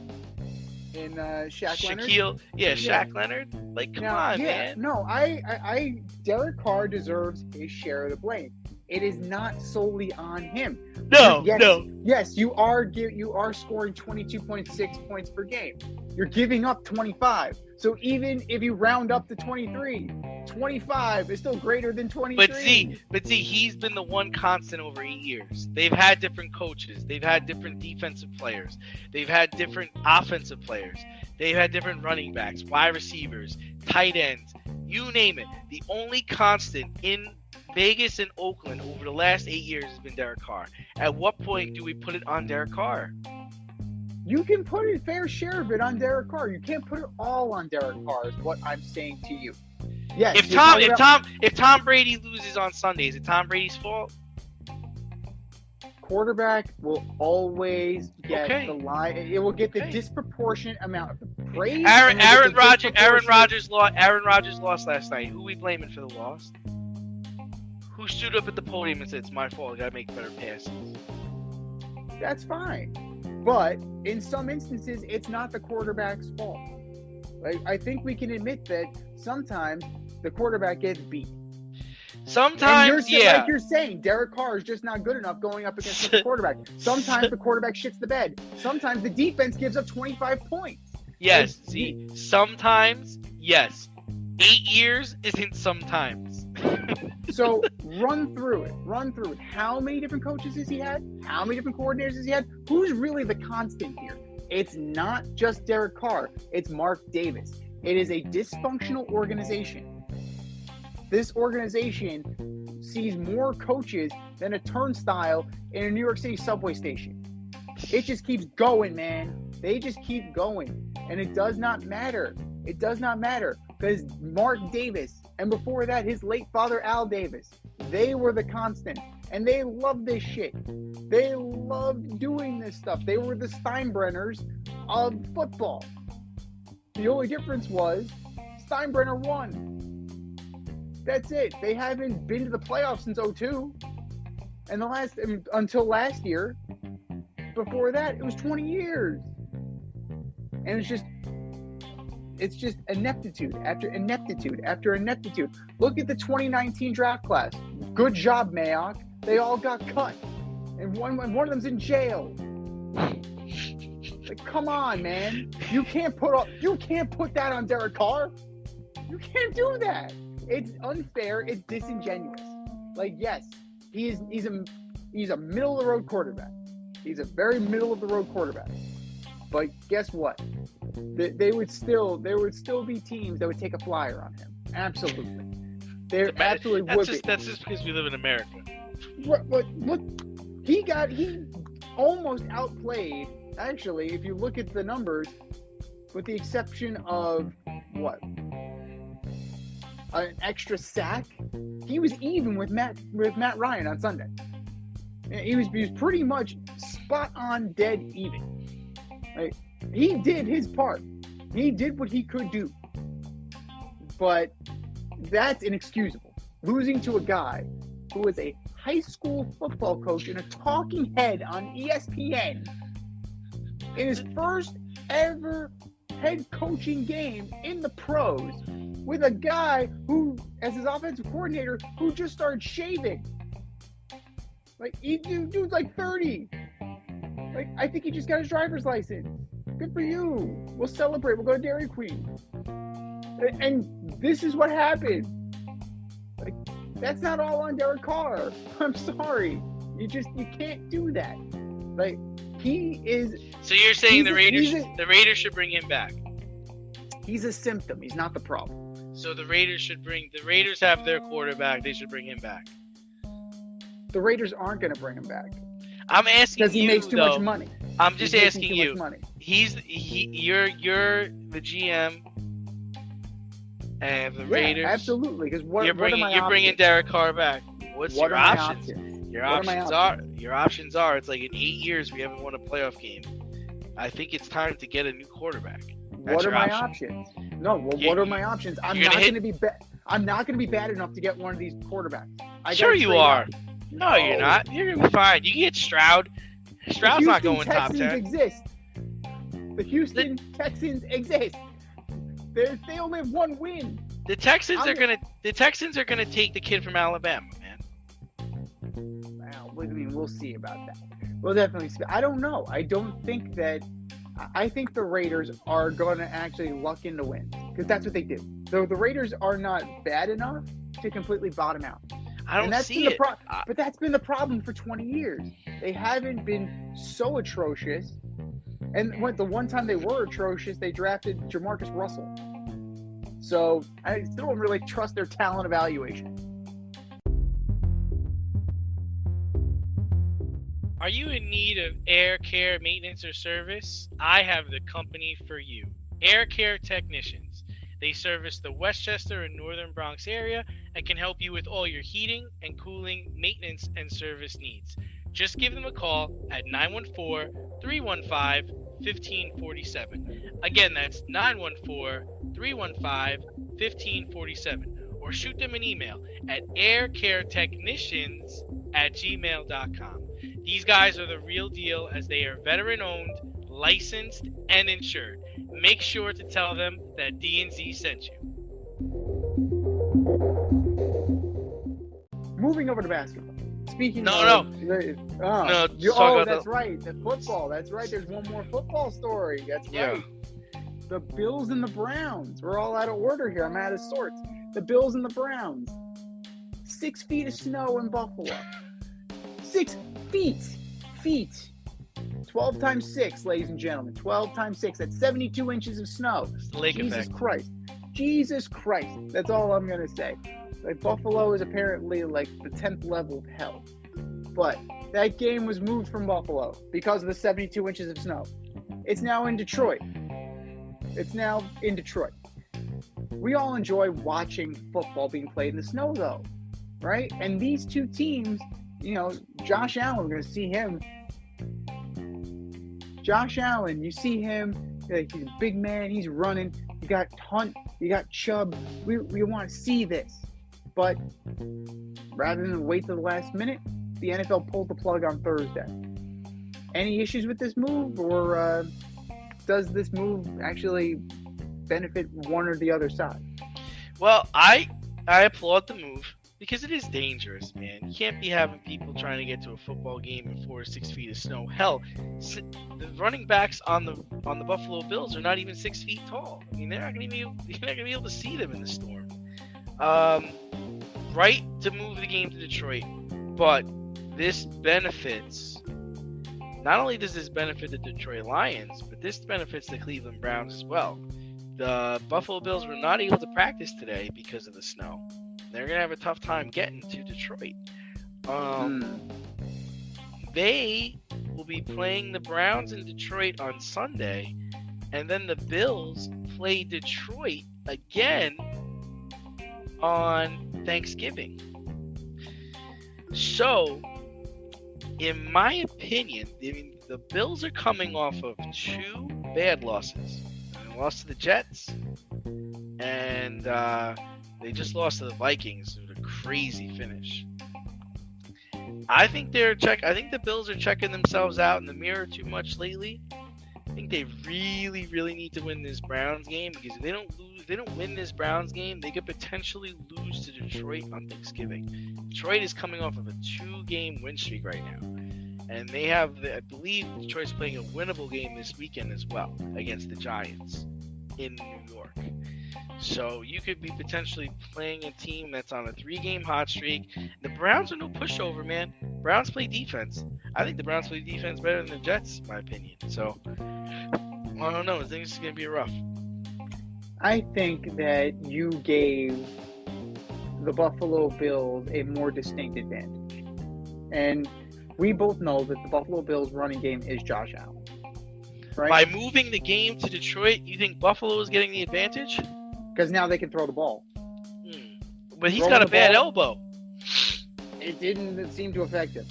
In Shaq Leonard? Shaq Leonard. Like, come on, man. No, Derek Carr deserves his share of the blame. It is not solely on him. No. Yes, you are scoring 22.6 points per game. You're giving up 25. So even if you round up to 23, 25 is still greater than 23. But see, he's been the one constant over 8 years. They've had different coaches. They've had different defensive players. They've had different offensive players. They've had different running backs, wide receivers, tight ends, you name it. The only constant in Vegas and Oakland over the last 8 years has been Derek Carr. At what point do we put it on Derek Carr? You can put a fair share of it on Derek Carr. You can't put it all on Derek Carr is what I'm saying to you. Yes. If Tom Brady loses on Sunday, is it Tom Brady's fault? Quarterback will always get the line. It will get the disproportionate amount of the praise. Aaron Rodgers lost last night. Who are we blaming for the loss? Who stood up at the podium and said, it's my fault, I gotta make better passes? That's fine. But in some instances, it's not the quarterback's fault. Like, I think we can admit that sometimes the quarterback gets beat. Sometimes, like you're saying, Derek Carr is just not good enough going up against the quarterback. Sometimes the quarterback shits the bed. Sometimes the defense gives up 25 points. Yes, sometimes, yes. 8 years isn't sometimes. So run through it. How many different coaches has he had? How many different coordinators has he had? Who's really the constant here? It's not just Derek Carr. It's Mark Davis. It is a dysfunctional organization. This organization sees more coaches than a turnstile in a New York City subway station. It just keeps going, man. They just keep going. And it does not matter. It does not matter. Because Mark Davis, and before that, his late father, Al Davis, they were the constant. And they loved this shit. They loved doing this stuff. They were the Steinbrenners of football. The only difference was Steinbrenner won. That's it. They haven't been to the playoffs since 2002. And until last year. Before that, it was 20 years. And it's just ineptitude after ineptitude after ineptitude. Look at the 2019 draft class. Good job, Mayock. They all got cut. And one of them's in jail. Like, come on, man. You can't put that on Derek Carr. You can't do that. It's unfair. It's disingenuous. Like, yes, he's a middle of the road quarterback. He's a very middle of the road quarterback. But guess what? There would still be teams that would take a flyer on him. Absolutely. There absolutely would be. That's just because we live in America. But look, he almost outplayed. Actually, if you look at the numbers, with the exception of what? An extra sack, he was even with Matt Ryan on Sunday. He was pretty much spot on dead even. Like, he did his part. He did what he could do. But that's inexcusable. Losing to a guy who was a high school football coach and a talking head on ESPN in his first ever head coaching game in the pros with a guy who, as his offensive coordinator, who just started shaving. Like, dude's like 30. Like, I think he just got his driver's license. Good for you. We'll celebrate. We'll go to Dairy Queen. And this is what happened. Like, that's not all on Derek Carr. I'm sorry. You can't do that. Like, he is. So you're saying the Raiders should bring him back? He's a symptom. He's not the problem. So the Raiders have their quarterback. They should bring him back. The Raiders aren't going to bring him back I'm asking because he you, makes too though. much money. I'm just He's asking making too you. much money. You're the GM, and the Raiders. Absolutely. Because You're bringing Derek Carr back. What's What your are my options? options? Your What are my options are. It's like in 8 years we haven't won a playoff game. I think it's time to get a new quarterback. What are my options? No, well, what are my options? I'm not going to be bad enough to get one of these quarterbacks. Sure you are. Up. No, you're not. You're going to be fine. You can get Stroud. Stroud's not going top 10. The Houston Texans exist. They only have one win. The Texans are gonna take the kid from Alabama, man. Well, I mean, we'll see about that. We'll definitely see. I don't know. I think the Raiders are going to actually luck into wins because that's what they do. The Raiders are not bad enough to completely bottom out. I don't see it. But that's been the problem for 20 years. They haven't been so atrocious. And the one time they were atrocious, they drafted Jamarcus Russell. So I still don't really trust their talent evaluation. Are you in need of air care maintenance or service? I have the company for you. Air Care Technicians. They service the Westchester and Northern Bronx area and can help you with all your heating and cooling, maintenance, and service needs. Just give them a call at 914-315-1547. Again, that's 914-315-1547. Or shoot them an email at aircaretechnicians@gmail.com. These guys are the real deal as they are veteran-owned, licensed, and insured. Make sure to tell them that D&Z sent you. Moving over to basketball. Speaking No. That's right. The football. That's right. There's one more football story. That's right. Yeah. The Bills and the Browns. We're all out of order here. I'm out of sorts. The Bills and the Browns. 6 feet of snow in Buffalo. 6 feet. 12 times 6, ladies and gentlemen. 12 times 6. That's 72 inches of snow. It's the lake effect. Jesus Christ. That's all I'm going to say. Like, Buffalo is apparently like the 10th level of hell. But that game was moved from Buffalo because of the 72 inches of snow. It's now in Detroit. We all enjoy watching football being played in the snow, though, right? And these two teams, Josh Allen, we're going to see him. Josh Allen, you see him, like, he's a big man, he's running. You got Hunt, you got Chubb. We want to see this. But rather than wait till the last minute, the NFL pulled the plug on Thursday. Any issues with this move, or does this move actually benefit one or the other side? Well, I applaud the move because it is dangerous, man. You can't be having people trying to get to a football game in 4 or 6 feet of snow. Hell, the running backs on the Buffalo Bills are not even 6 feet tall. I mean, you're not gonna be able to see them in the storm. Right to move the game to Detroit, but this benefits. Not only does this benefit the Detroit Lions, but this benefits the Cleveland Browns as well. The Buffalo Bills were not able to practice today because of the snow. They're going to have a tough time getting to Detroit. They will be playing the Browns in Detroit on Sunday, and then the Bills play Detroit again on Thanksgiving. So, in my opinion, the Bills are coming off of 2 bad losses. They lost to the Jets, and they just lost to the Vikings with a crazy finish. I think the Bills are checking themselves out in the mirror too much lately. I think they really, really need to win this Browns game, because if they don't win this Browns game, they could potentially lose to Detroit on Thanksgiving. Detroit is coming off of a 2-game win streak right now. And they have, I believe, Detroit's playing a winnable game this weekend as well against the Giants in New York. So you could be potentially playing a team that's on a 3-game hot streak. The Browns are no pushover, man. Browns play defense. I think the Browns play defense better than the Jets, in my opinion. So, I don't know. I think this is going to be rough. I think that you gave the Buffalo Bills a more distinct advantage. And we both know that the Buffalo Bills running game is Josh Allen. Right? By moving the game to Detroit, you think Buffalo is getting the advantage? Because now they can throw the ball. But he's Throwing got a the bad ball, elbow. It didn't seem to affect him.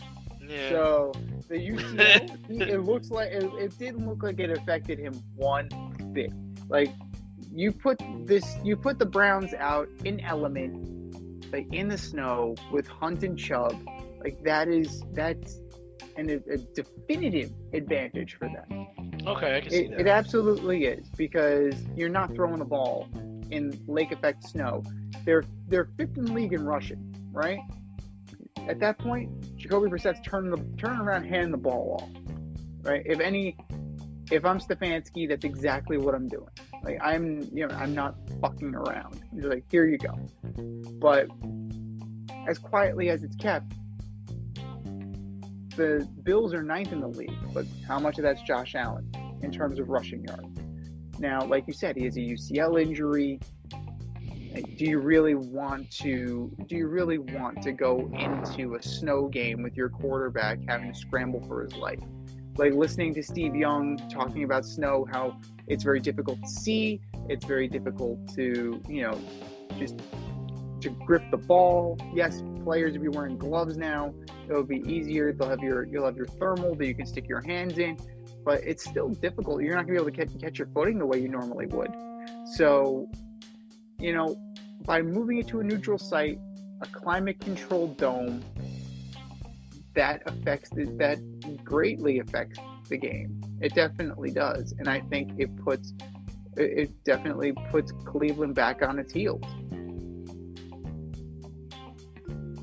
Yeah. So the UCL, it didn't look like it affected him one bit. Like you put the Browns out in element, like in the snow with Hunt and Chubb, like that's a definitive advantage for them. Okay, I can see that. It absolutely is, because you're not throwing the ball in lake effect snow. They're fifth in the league in rushing, right? At that point, Jacoby Brissett's turning around, handing the ball off, right? If I'm Stefanski, that's exactly what I'm doing. Like I'm not fucking around. I'm just like, here you go. But as quietly as it's kept, the Bills are 9th in the league, but how much of that's Josh Allen in terms of rushing yards? Now, like you said, he has a UCL injury. Like, do you really want to go into a snow game with your quarterback having to scramble for his life? Like listening to Steve Young talking about snow, how it's very difficult to see, it's very difficult to, just to grip the ball. Yes, players will be wearing gloves now. It'll be easier. You'll have your thermal that you can stick your hands in, but it's still difficult. You're not gonna be able to catch your footing the way you normally would. So, by moving it to a neutral site, a climate-controlled dome, that greatly affects the game. It definitely does, and I think it definitely puts Cleveland back on its heels.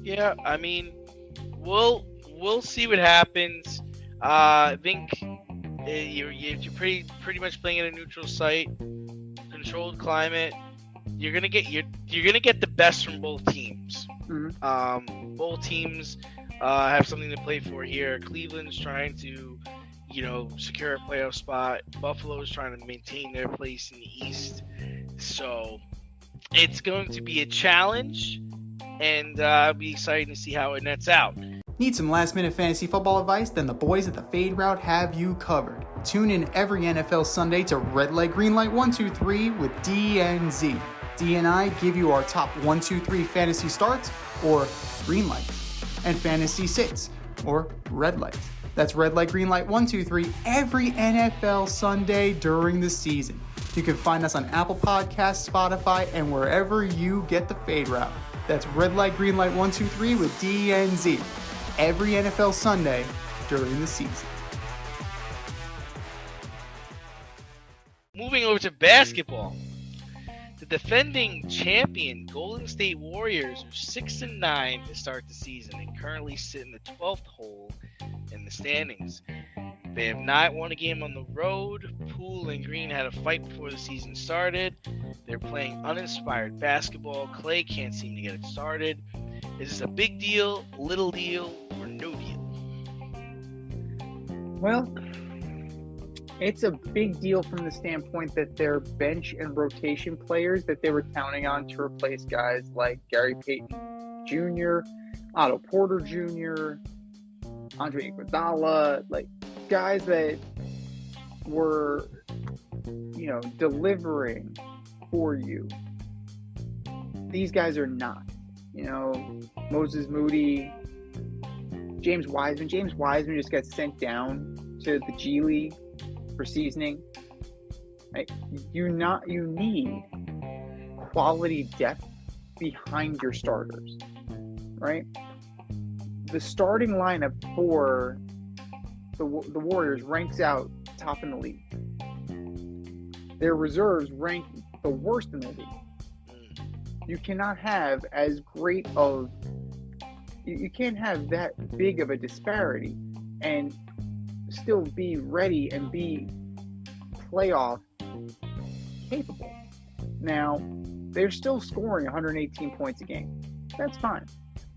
Yeah, I mean, we'll see what happens. I think you're pretty much playing at a neutral site, controlled climate. You're gonna get the best from both teams. Mm-hmm. Both teams have something to play for here. Cleveland's trying to, secure a playoff spot. Buffalo's trying to maintain their place in the East. So it's going to be a challenge, and I'll be excited to see how it nets out. Need some last-minute fantasy football advice? Then the boys at the Fade Route have you covered. Tune in every NFL Sunday to Red Light, Green Light 1, 2, 3 with DNZ. D and I give you our top 1, 2, 3 fantasy starts, or green light, and fantasy sits, or red light. That's Red Light, Green Light 1, 2, 3 every NFL Sunday during the season. You can find us on Apple Podcasts, Spotify, and wherever you get the Fade Route. That's Red Light, Green Light 1, 2, 3 with DNZ every NFL Sunday during the season. Moving over to basketball. The defending champion Golden State Warriors are 6-9 to start the season and currently sit in the 12th hole in the standings. They have not won a game on the road. Poole and Green had a fight before the season started. They're playing uninspired basketball. Clay can't seem to get it started. Is this a big deal, little deal, or no deal? Well, it's a big deal from the standpoint that their bench and rotation players that they were counting on to replace guys like Gary Payton Jr., Otto Porter Jr., Andre Iguodala, like guys that were, delivering for you. These guys are not. Moses Moody, James Wiseman. James Wiseman just got sent down to the G League for seasoning. Right? You need quality depth behind your starters, right? The starting lineup for the Warriors ranks out top in the league. Their reserves rank the worst in the league. You cannot have you can't have that big of a disparity and still be ready and be playoff capable. Now, they're still scoring 118 points a game. That's fine.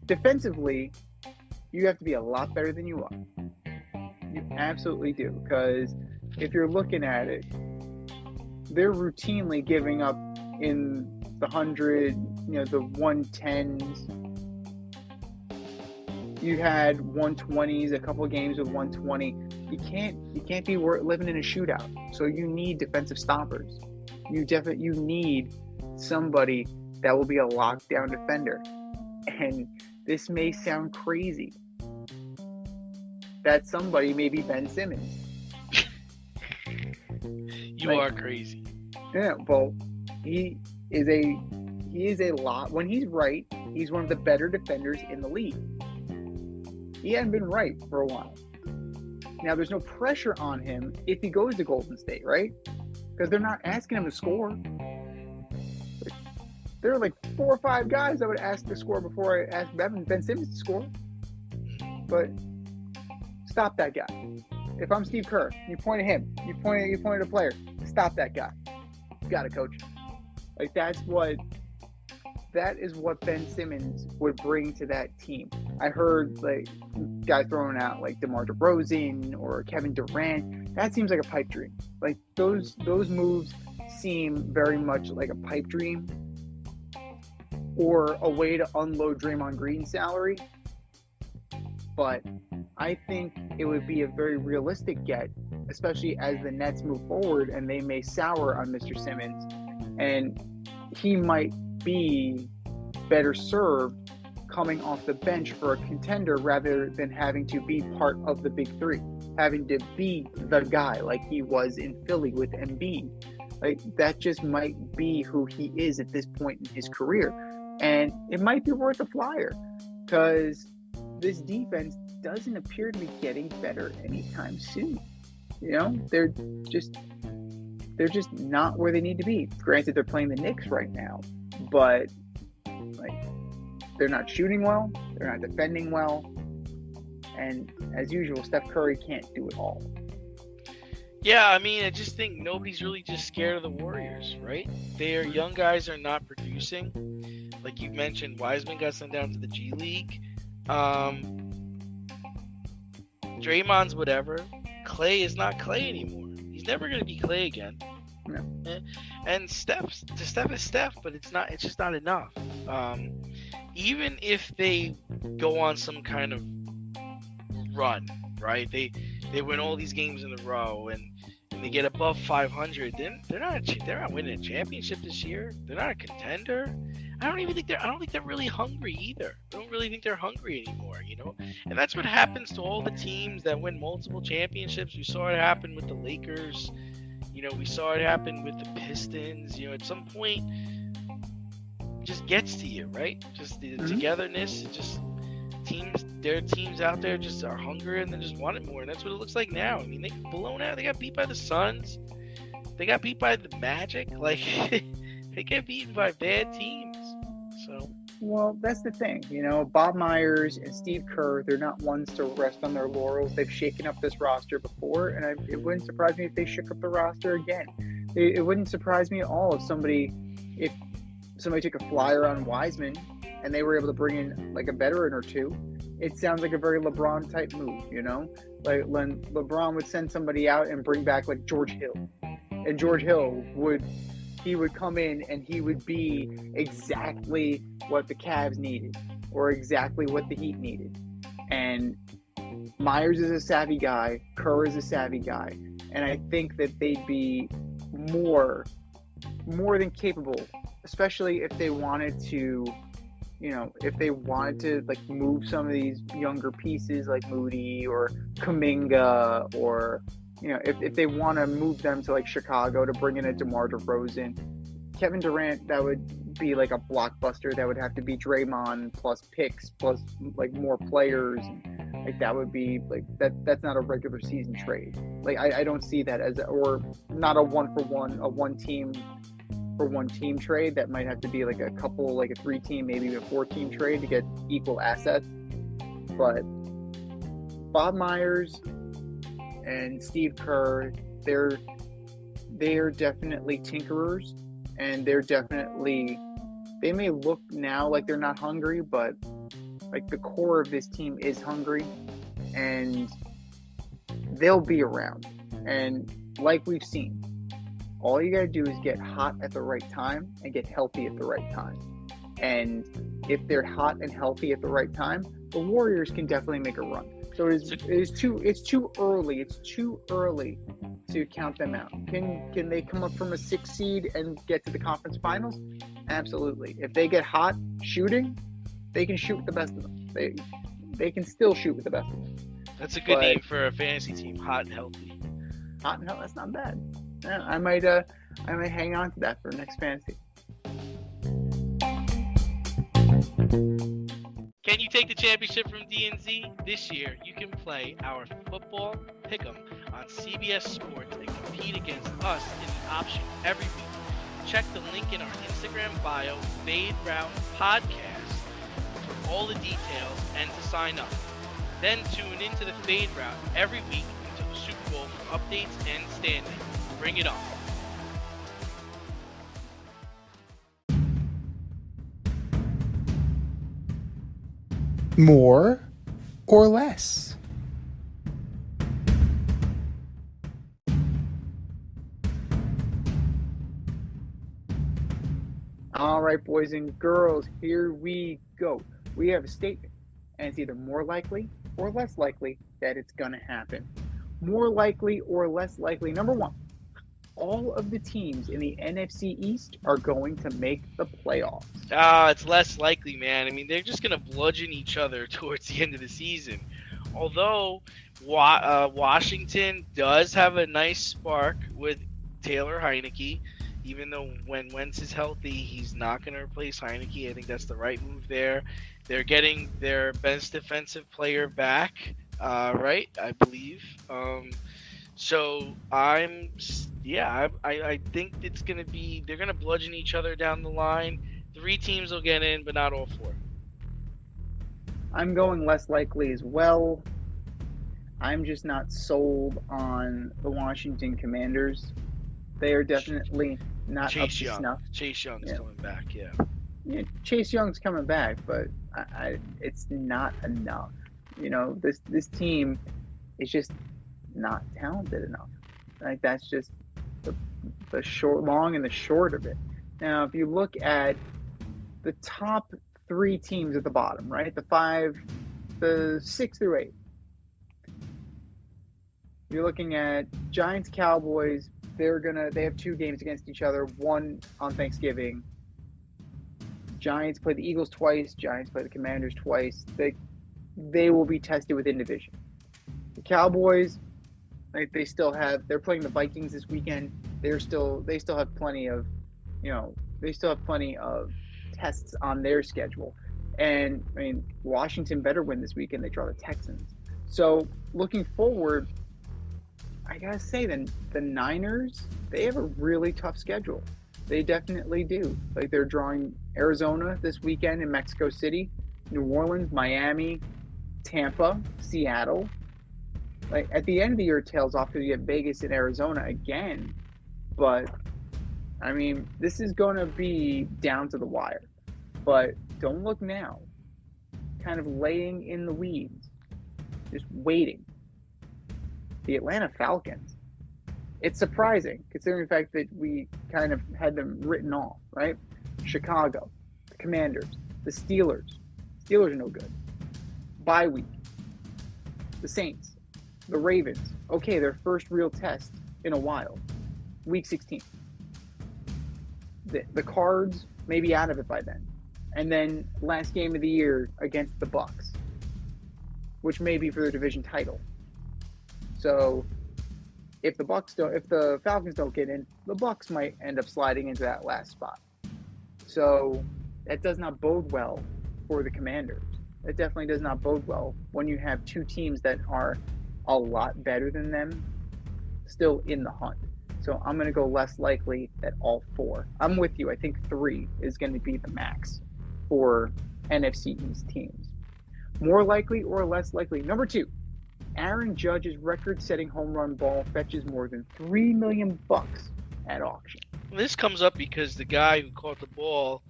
Defensively, you have to be a lot better than you are. You absolutely do, because if you're looking at it, they're routinely giving up in the 100, the 110s. You had 120s, a couple of games with 120. You can't be living in a shootout. So you need defensive stoppers. You need somebody that will be a lockdown defender. And this may sound crazy. That somebody may be Ben Simmons. You are crazy. Yeah, well, he is a lot. When he's right, he's one of the better defenders in the league. He hadn't been right for a while. Now, there's no pressure on him if he goes to Golden State, right? Because they're not asking him to score. There are like 4 or 5 guys I would ask to score before I ask Ben Simmons to score. But stop that guy. If I'm Steve Kerr, you point at him. You point at a player. Stop that guy. You got it, coach. Like that is what Ben Simmons would bring to that team. I heard like guys throwing out like DeMar DeRozan or Kevin Durant. That seems like a pipe dream. Like those moves seem very much like a pipe dream or a way to unload Draymond Green's salary. But I think it would be a very realistic get, especially as the Nets move forward and they may sour on Mr. Simmons, and he might be better served coming off the bench for a contender rather than having to be part of the big three, having to be the guy like he was in Philly with Embiid. Like that just might be who he is at this point in his career. And it might be worth a flyer because this defense doesn't appear to be getting better anytime soon. They're just not where they need to be. Granted, they're playing the Knicks right now, but like they're not shooting well, they're not defending well, and as usual, Steph Curry can't do it all. Yeah, I mean, I just think nobody's really just scared of the Warriors, right? Their young guys are not producing. Like you mentioned, Wiseman got sent down to the G League. Draymond's whatever. Clay is not Clay anymore. He's never going to be Clay again. No. And Steph is Steph, but it's just not enough. Even if they go on some kind of run, right? They win all these games in a row and they get above 500. Then they're not winning a championship this year. They're not a contender. I don't think they're really hungry either. I don't really think they're hungry anymore, And that's what happens to all the teams that win multiple championships. We saw it happen with the Lakers. We saw it happen with the Pistons. At some point, it just gets to you, right? Just the togetherness. It just there are teams out there just are hungry and they just want it more. And that's what it looks like now. I mean, they got blown out. They got beat by the Suns. They got beat by the Magic. Like, they get beaten by bad teams. So. Well, that's the thing. Bob Myers and Steve Kerr, they're not ones to rest on their laurels. They've shaken up this roster before, and it wouldn't surprise me if they shook up the roster again. It wouldn't surprise me at all if somebody took a flyer on Wiseman and they were able to bring in like a veteran or two. It sounds like a very LeBron type move, like when LeBron would send somebody out and bring back like George Hill, and George Hill would come in and he would be exactly what the Cavs needed or exactly what the Heat needed. And Myers is a savvy guy, Kerr is a savvy guy, and I think that they'd be more than capable, especially if they wanted to, like move some of these younger pieces like Moody or Kuminga, or if they want to move them to like Chicago to bring in a DeMar DeRozan, Kevin Durant, that would be like a blockbuster. That would have to be Draymond plus picks plus like more players. Like that would be like that's not a regular season trade. Like I don't see that as or not a one team for one team trade. That might have to be like a couple, like a 3-team, maybe a 4-team trade to get equal assets. But Bob Myers and Steve Kerr, they're definitely tinkerers, and they may look now like they're not hungry, but like the core of this team is hungry, and they'll be around. And like we've seen, All you got to do is get hot at the right time and get healthy at the right time. And if they're hot and healthy at the right time, the Warriors can definitely make a run. So it's too early. It's too early to count them out. Can they come up from a 6 seed and get to the conference finals? Absolutely. If they get hot shooting, they can shoot with the best of them. They can still shoot with the best of them. That's a good name for a fantasy team. Hot and healthy. Hot and healthy. That's not bad. Yeah, I might hang on to that for next fantasy. Can you take the championship from DNZ? This year, you can play our football pick'em on CBS Sports and compete against us in the option every week. Check the link in our Instagram bio, Fade Route Podcast, for all the details and to sign up. Then tune into the Fade Route every week until the Super Bowl for updates and standings. Bring it on. More or less? All right, boys and girls, here we go. We have a statement, and it's either more likely or less likely that it's going to happen. More likely or less likely. Number one, all of the teams in the NFC East are going to make the playoffs. It's less likely, man. I mean, they're just going to bludgeon each other towards the end of the season. Although Washington does have a nice spark with Taylor Heineke, even though when Wentz is healthy, he's not going to replace Heineke. I think that's the right move there. They're getting their best defensive player back, right? I believe. So I think it's going to be, they're going to bludgeon each other down the line. 3 teams will get in, but not all 4. I'm going less likely as well. I'm just not sold on the Washington Commanders. They are definitely not up to snuff. Chase Young's coming back, yeah. Chase Young's coming back, but it's not enough. You know, this team is just not talented enough. Like, that's just the long and the short of it. Now, if you look at the top 3 teams at the bottom, right? The 6 through 8. You're looking at Giants, Cowboys. They have 2 games against each other, one on Thanksgiving. Giants play the Eagles twice. Giants play the Commanders twice. They will be tested within division. The Cowboys, they're playing the Vikings this weekend. They still have plenty of tests on their schedule. And I mean, Washington better win this weekend. They draw the Texans. So looking forward, I gotta say, the Niners, they have a really tough schedule. They definitely do. Like, they're drawing Arizona this weekend in Mexico City, New Orleans, Miami, Tampa, Seattle. Like, at the end of the year, it tails off because you get Vegas and Arizona again. But I mean, this is going to be down to the wire. But don't look now. Kind of laying in the weeds, just waiting. The Atlanta Falcons. It's surprising, considering the fact that we kind of had them written off, right? Chicago, the Commanders, the Steelers. Steelers are no good. Bye week. The Saints, the Ravens. Okay, their first real test in a while. Week 16. The Cards may be out of it by then. And then last game of the year against the Bucks, which may be for their division title. So if the Falcons don't get in, the Bucks might end up sliding into that last spot. So that does not bode well for the Commanders. It definitely does not bode well when you have 2 teams that are a lot better than them still in the hunt. So I'm going to go less likely that all 4. I'm with you. I think 3 is going to be the max for NFC East teams. More likely or less likely? Number 2. Aaron Judge's record-setting home run ball fetches more than $3 million at auction. This comes up because the guy who caught the ball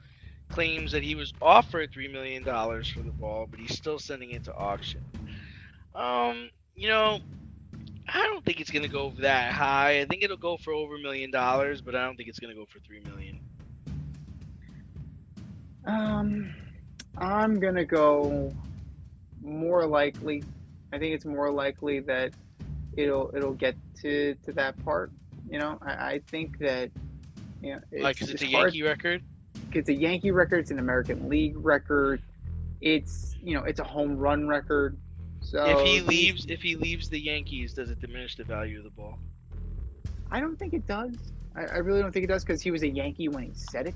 claims that he was offered $3 million for the ball, but he's still sending it to auction. You know, I don't think it's gonna go that high. I think it'll go for over $1 million, but I don't think it's gonna go for $3 million. I'm gonna go more likely. I think it's more likely that it'll get to that part. I think that Like, 'cause it's a hard. Yankee record. It's a Yankee record. It's an American League record. It's it's a home run record. So If he leaves the Yankees, does it diminish the value of the ball? I don't think it does. I really don't think it does because he was a Yankee when he said it.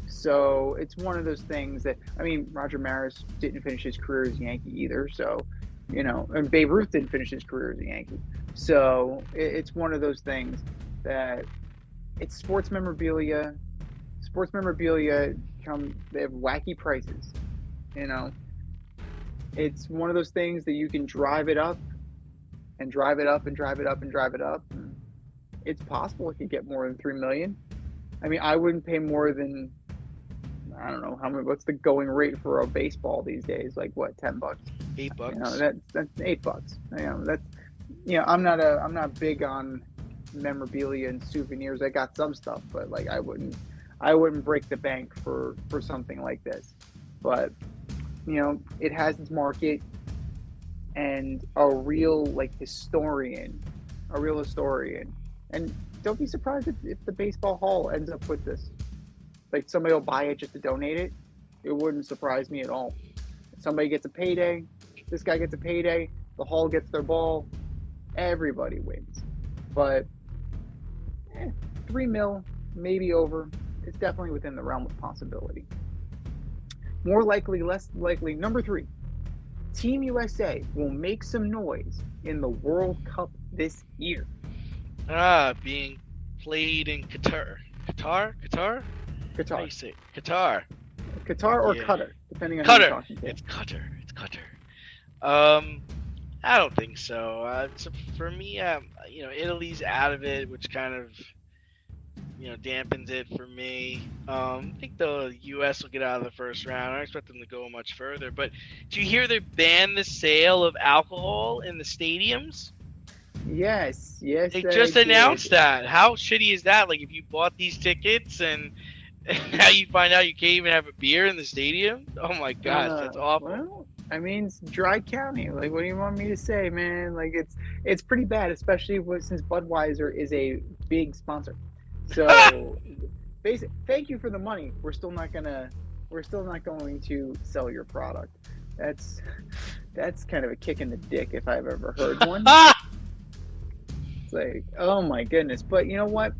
So it's one of those things that Roger Maris didn't finish his career as a Yankee either. So and Babe Ruth didn't finish his career as a Yankee. So it's one of those things that it's sports memorabilia. Sports memorabilia they have wacky prices. It's one of those things that you can drive it up and drive it up and drive it up and drive it up. And it's possible it could get more than $3 million. I wouldn't pay more than, I don't know what's the going rate for a baseball these days? Like what, $10? $8. That's $8. I'm not big on memorabilia and souvenirs. I got some stuff, but like I wouldn't break the bank for something like this. But it has its market, and a real historian, and don't be surprised if the baseball hall ends up with this. Like somebody will buy it just to donate it. It wouldn't surprise me at all. Somebody gets a payday. This guy gets a payday. The hall gets their ball. Everybody wins. But $3 million, maybe over. It's definitely within the realm of possibility. More likely, less likely. Number 3, Team USA will make some noise in the World Cup this year. Being played in Qatar. Qatar? How do you say it? Qatar. Qatar or Yeah. Qatar, depending on who you're Qatar. talking to. It's Qatar. I don't think so. So for me, Italy's out of it, which kind of, dampens it for me. I think the U.S. will get out of the first round. I don't expect them to go much further. But do you hear they banned the sale of alcohol in the stadiums? Yes. They just announced that. How shitty is that? Like, if you bought these tickets and now you find out you can't even have a beer in the stadium? Oh my gosh, that's awful. Well, it's dry county. Like, what do you want me to say, man? Like, it's pretty bad, especially since Budweiser is a big sponsor. So, thank you for the money. We're still not going to sell your product. That's kind of a kick in the dick if I've ever heard one. It's like, oh my goodness. But you know what?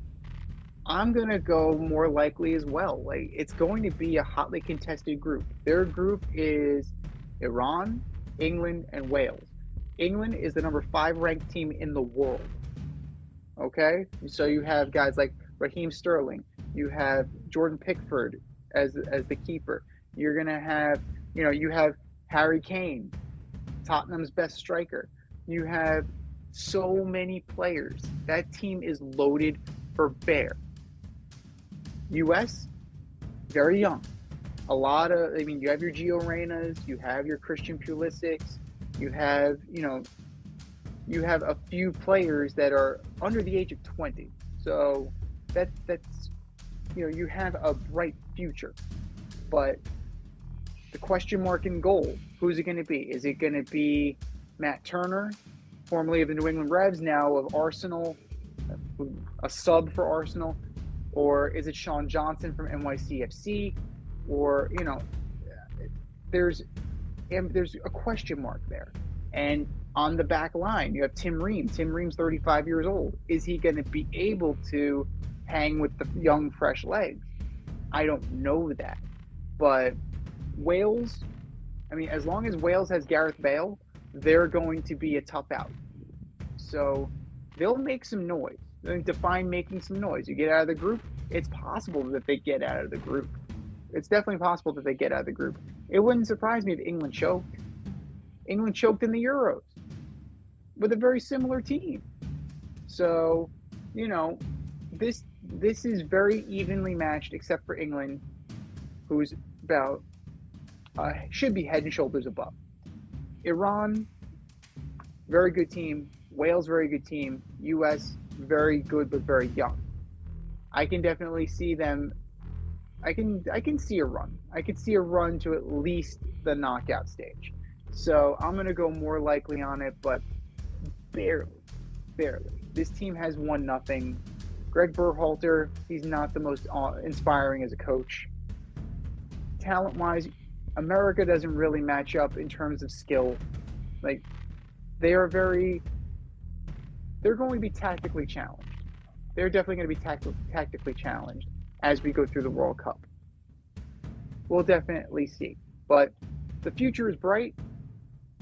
I'm going to go more likely as well. Like, it's going to be a hotly contested group. Their group is Iran, England, and Wales. England is the number 5 ranked team in the world. Okay? So you have guys like Raheem Sterling. You have Jordan Pickford as the keeper. You're going to have, you have Harry Kane, Tottenham's best striker. You have so many players. That team is loaded for bear. U.S., very young. A lot of, you have your Gio Reynas, you have your Christian Pulisics, you have a few players that are under the age of 20. So that's you have a bright future. But the question mark in goal, who's it going to be? Is it going to be Matt Turner, formerly of the New England Revs, now of Arsenal, a sub for Arsenal? Or is it Sean Johnson from NYCFC? Or, there's a question mark there. And on the back line, you have Tim Ream. Tim Ream's 35 years old. Is he going to be able to hang with the young, fresh legs? I don't know that. But Wales, as long as Wales has Gareth Bale, they're going to be a tough out. So they'll make some noise. Define making some noise. You get out of the group, it's possible that they get out of the group. It's definitely possible that they get out of the group. It wouldn't surprise me if England choked. England choked in the Euros with a very similar team. So, this is very evenly matched, except for England, who's about should be head and shoulders above. Iran, very good team. Wales, very good team. U.S., very good but very young. I can definitely see them. I can see a run. I could see a run to at least the knockout stage. So I'm gonna go more likely on it, but barely, barely. This team has won nothing. Greg Berhalter, he's not the most inspiring as a coach. Talent-wise, America doesn't really match up in terms of skill. Like they're going to be tactically challenged. They're definitely going to be tactically challenged as we go through the World Cup. We'll definitely see. But the future is bright.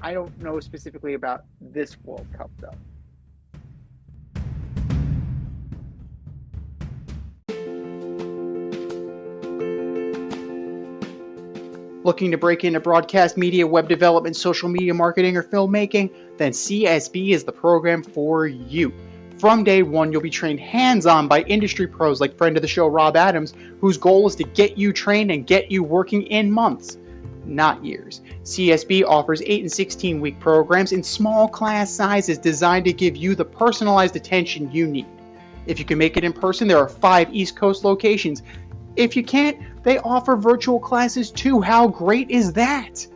I don't know specifically about this World Cup, though. Looking to break into broadcast media, web development, social media marketing, or filmmaking? Then CSB is the program for you. From day one, you'll be trained hands-on by industry pros like friend of the show Rob Adams, whose goal is to get you trained and get you working in months, not years. CSB offers 8 and 16-week programs in small class sizes designed to give you the personalized attention you need. If you can make it in person, there are 5 East Coast locations. If you can't, they offer virtual classes too. How great is that?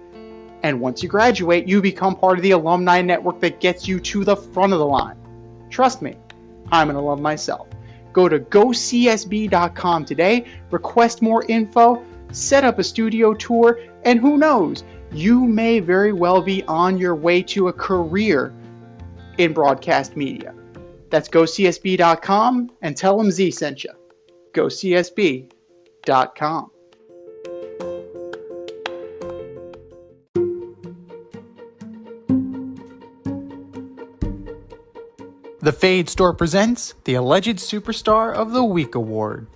And once you graduate, you become part of the alumni network that gets you to the front of the line. Trust me, I'm an alum myself. Go to gocsb.com today, request more info, set up a studio tour, and who knows, you may very well be on your way to a career in broadcast media. That's gocsb.com and tell them Z sent you. gocsb.com. The Fade Store presents the Alleged Superstar of the Week Award.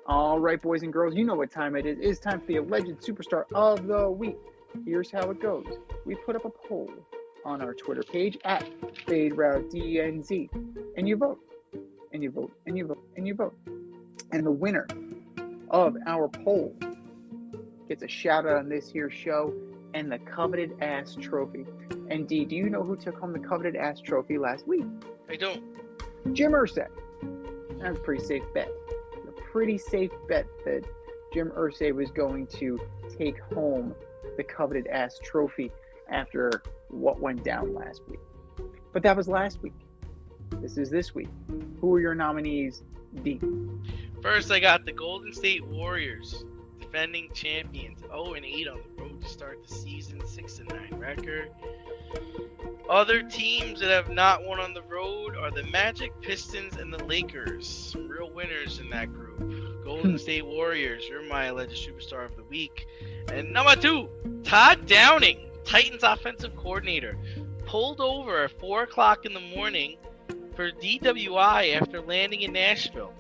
All right, boys and girls, you know what time it is. It is time for the Alleged Superstar of the Week. Here's how it goes. We put up a poll on our Twitter page at FadeRouteDNZ, and you vote, and you vote, and you vote, and you vote. And the winner of our poll gets a shout out on this here show and the coveted ass trophy. And D, do you know who took home the coveted ass trophy last week? I don't. Jim Irsay. That was a pretty safe bet. A pretty safe bet that Jim Irsay was going to take home the coveted ass trophy after what went down last week. But that was last week. This is this week. Who are your nominees, D? First, I got the Golden State Warriors, defending champions, 0-8 on the road to start the season, 6-9 record. Other teams that have not won on the road are the Magic, Pistons, and the Lakers. Some real winners in that group. Golden State Warriors, you're my alleged superstar of the week. And number 2, Todd Downing, Titans offensive coordinator, pulled over at 4 o'clock in the morning for DWI after landing in Nashville.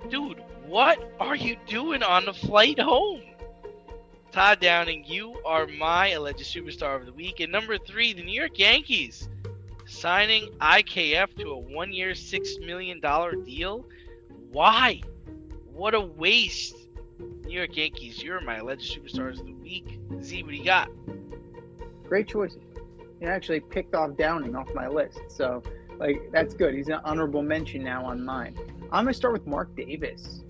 Dude, what are you doing on the flight home? Todd Downing, you are my alleged superstar of the week. And number 3, the New York Yankees, signing IKF to a 1-year, $6 million deal. Why? What a waste. New York Yankees, you're my alleged superstars of the week. Z, what do you got? Great choices. You actually picked off Downing off my list. So, that's good. He's an honorable mention now on mine. I'm going to start with Mark Davis,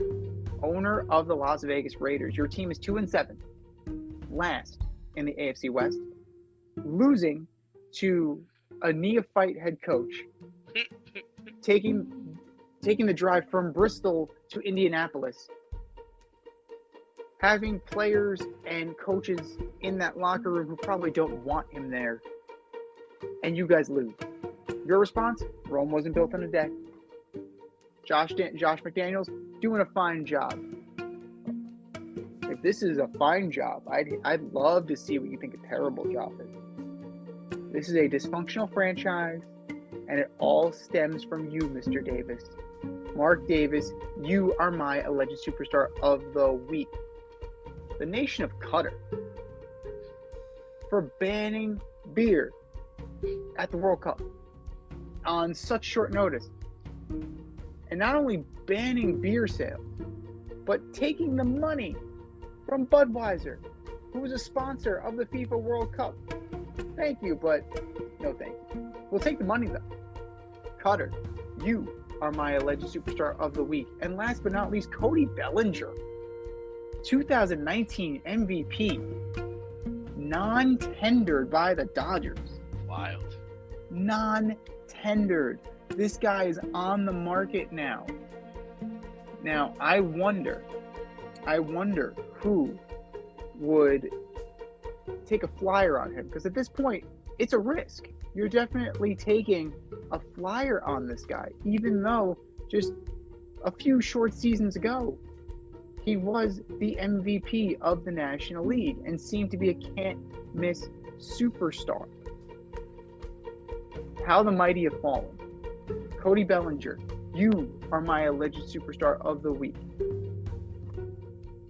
owner of the Las Vegas Raiders. Your team is 2-7, last in the AFC West, losing to a neophyte head coach, taking the drive from Bristol to Indianapolis, having players and coaches in that locker room who probably don't want him there, and you guys lose. Your response? Rome wasn't built in a day. Josh McDaniels doing a fine job. If this is a fine job, I'd love to see what you think a terrible job is. This is a dysfunctional franchise, and it all stems from you, Mr. Davis. Mark Davis, you are my alleged superstar of the week. The nation of Qatar for banning beer at the World Cup on such short notice. And not only banning beer sales, but taking the money from Budweiser, who is a sponsor of the FIFA World Cup. Thank you, but no thank you. We'll take the money though. Cutter, you are my alleged superstar of the week. And last but not least, Cody Bellinger, 2019 MVP, non-tendered by the Dodgers. Wild. Non-tendered. This guy is on the market now. Now, I wonder who would take a flyer on him, because at this point, it's a risk. You're definitely taking a flyer on this guy, even though just a few short seasons ago, he was the MVP of the National League and seemed to be a can't-miss superstar. How the mighty have fallen. Cody Bellinger, you are my alleged superstar of the week.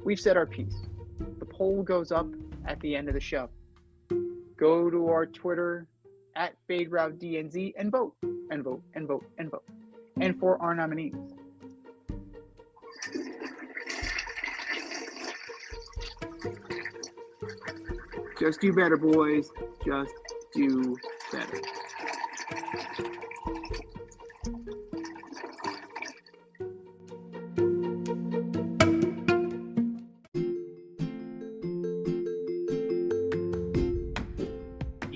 We've said our piece. The poll goes up at the end of the show. Go to our Twitter at FadeRouteDNZ and vote, and vote, and vote, and vote. And for our nominees. Just do better, boys. Just do better.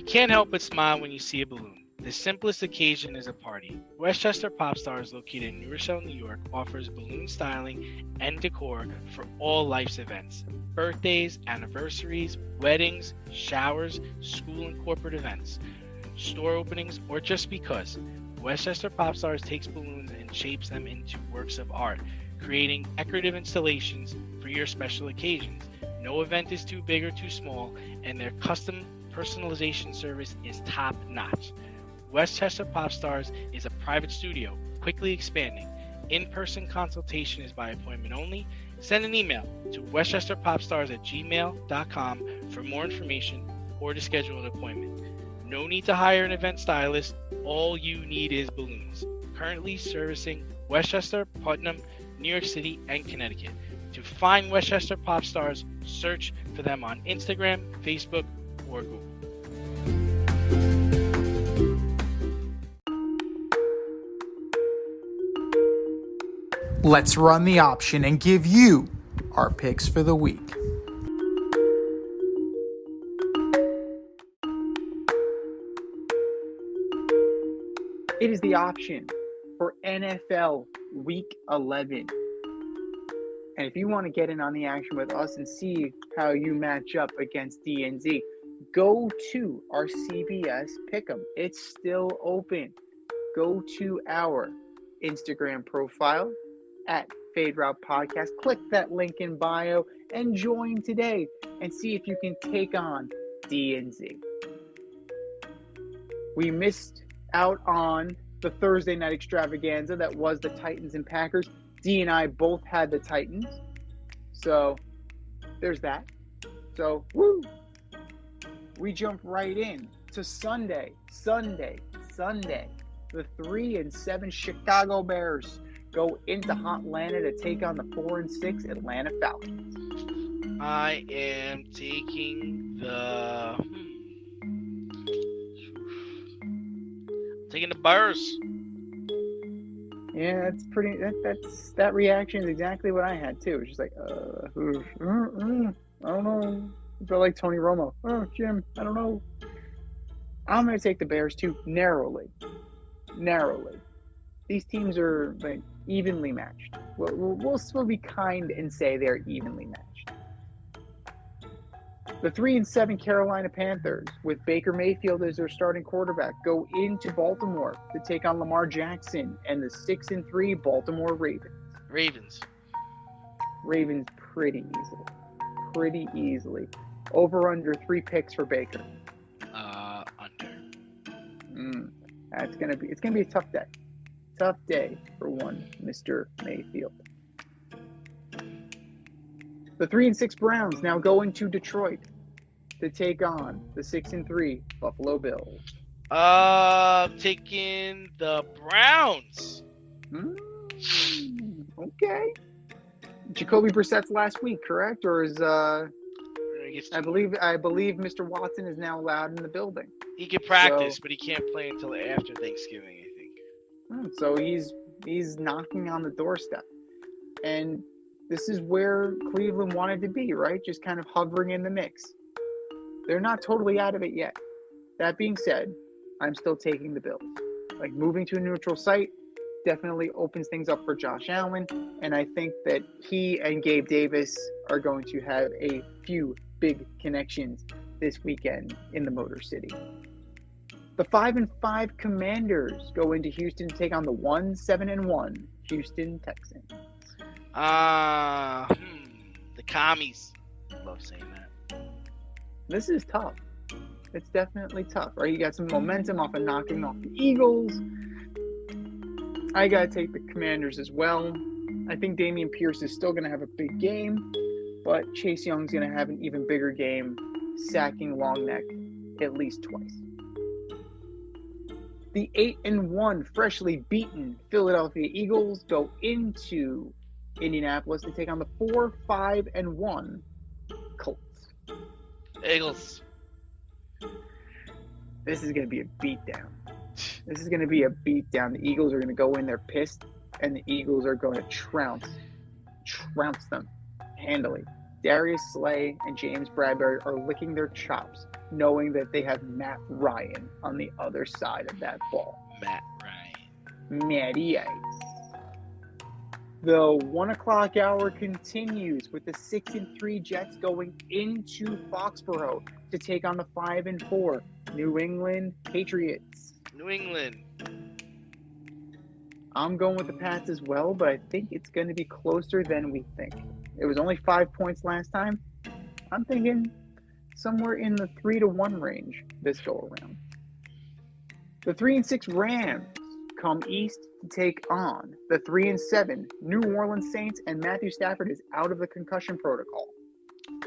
Can't help but smile when you see a balloon. The simplest occasion is a party. Westchester Pop Stars, located in New Rochelle, New York, offers balloon styling and decor for all life's events. Birthdays, anniversaries, weddings, showers, school and corporate events, store openings, or just because. Westchester Pop Stars takes balloons and shapes them into works of art, creating decorative installations for your special occasions. No event is too big or too small, and their custom personalization service is top-notch. Westchester Pop Stars is a private studio, quickly expanding. In-person consultation is by appointment only. Send an email to westchesterpopstars@gmail.com for more information or to schedule an appointment. No need to hire an event stylist. All you need is balloons. Currently servicing Westchester, Putnam, New York City, and Connecticut. To find Westchester Pop Stars, search for them on Instagram, Facebook, or Google. Let's run the option and give you our picks for the week. It is the option for NFL Week 11. And if you want to get in on the action with us and see how you match up against DNZ, go to our CBS Pick'em. It's still open. Go to our Instagram profile at Fade Route Podcast. Click that link in bio and join today and see if you can take on DNZ. We missed out on the Thursday night extravaganza that was the Titans and Packers. D and I both had the Titans. So there's that. So, woo! We jump right in to Sunday. The 3-7 Chicago Bears go into Atlanta to take on the 4-6 Atlanta Falcons. I am taking the Bears. Yeah, that's pretty. That reaction is exactly what I had too. It's just like, I don't know. I feel like Tony Romo. Oh, Jim, I don't know. I'm going to take the Bears too, narrowly. These teams are like evenly matched. We'll be kind and say they're evenly matched. The 3-7 Carolina Panthers, with Baker Mayfield as their starting quarterback, go into Baltimore to take on Lamar Jackson and the 6-3 Baltimore Ravens. Ravens pretty easily. Over under 3 picks for Baker. Under. It's gonna be a tough day. Tough day for one Mr. Mayfield. The 3-6 Browns now go into Detroit to take on the 6-3 Buffalo Bills. Taking the Browns. Okay. Jacoby Brissett's last week, correct? Or is He gets I two more. believe Mr. Watson is now allowed in the building. He can practice, but he can't play until after Thanksgiving, I think. So he's knocking on the doorstep. And this is where Cleveland wanted to be, right? Just kind of hovering in the mix. They're not totally out of it yet. That being said, I'm still taking the Bills. Like, moving to a neutral site definitely opens things up for Josh Allen, and I think that he and Gabe Davis are going to have a few big connections this weekend in the Motor City. The 5-5 Commanders go into Houston to take on the 7-1 Houston Texans. The commies. Love saying that. This is tough. It's definitely tough, right? You got some momentum off of knocking off the Eagles. I got to take the Commanders as well. I think Dameon Pierce is still going to have a big game, but Chase Young's going to have an even bigger game, sacking Longneck at least twice. The 8-1 freshly beaten Philadelphia Eagles go into Indianapolis to take on the 4-5-1 Colts. Eagles. This is going to be a beatdown. This is going to be a beatdown. The Eagles are going to go in there pissed, and the Eagles are going to trounce them handily. Darius Slay and James Bradbury are licking their chops, knowing that they have Matt Ryan on the other side of that ball. Matt Ryan. Matty Ice. The 1 o'clock hour continues with the 6-3 Jets going into Foxborough to take on the 5-4 New England Patriots. New England. I'm going with the Pats as well, but I think it's going to be closer than we think. It was only 5 points last time. I'm thinking somewhere in the 3-1 range this go around. The 3-6 Rams come east to take on the 3-7 New Orleans Saints, and Matthew Stafford is out of the concussion protocol.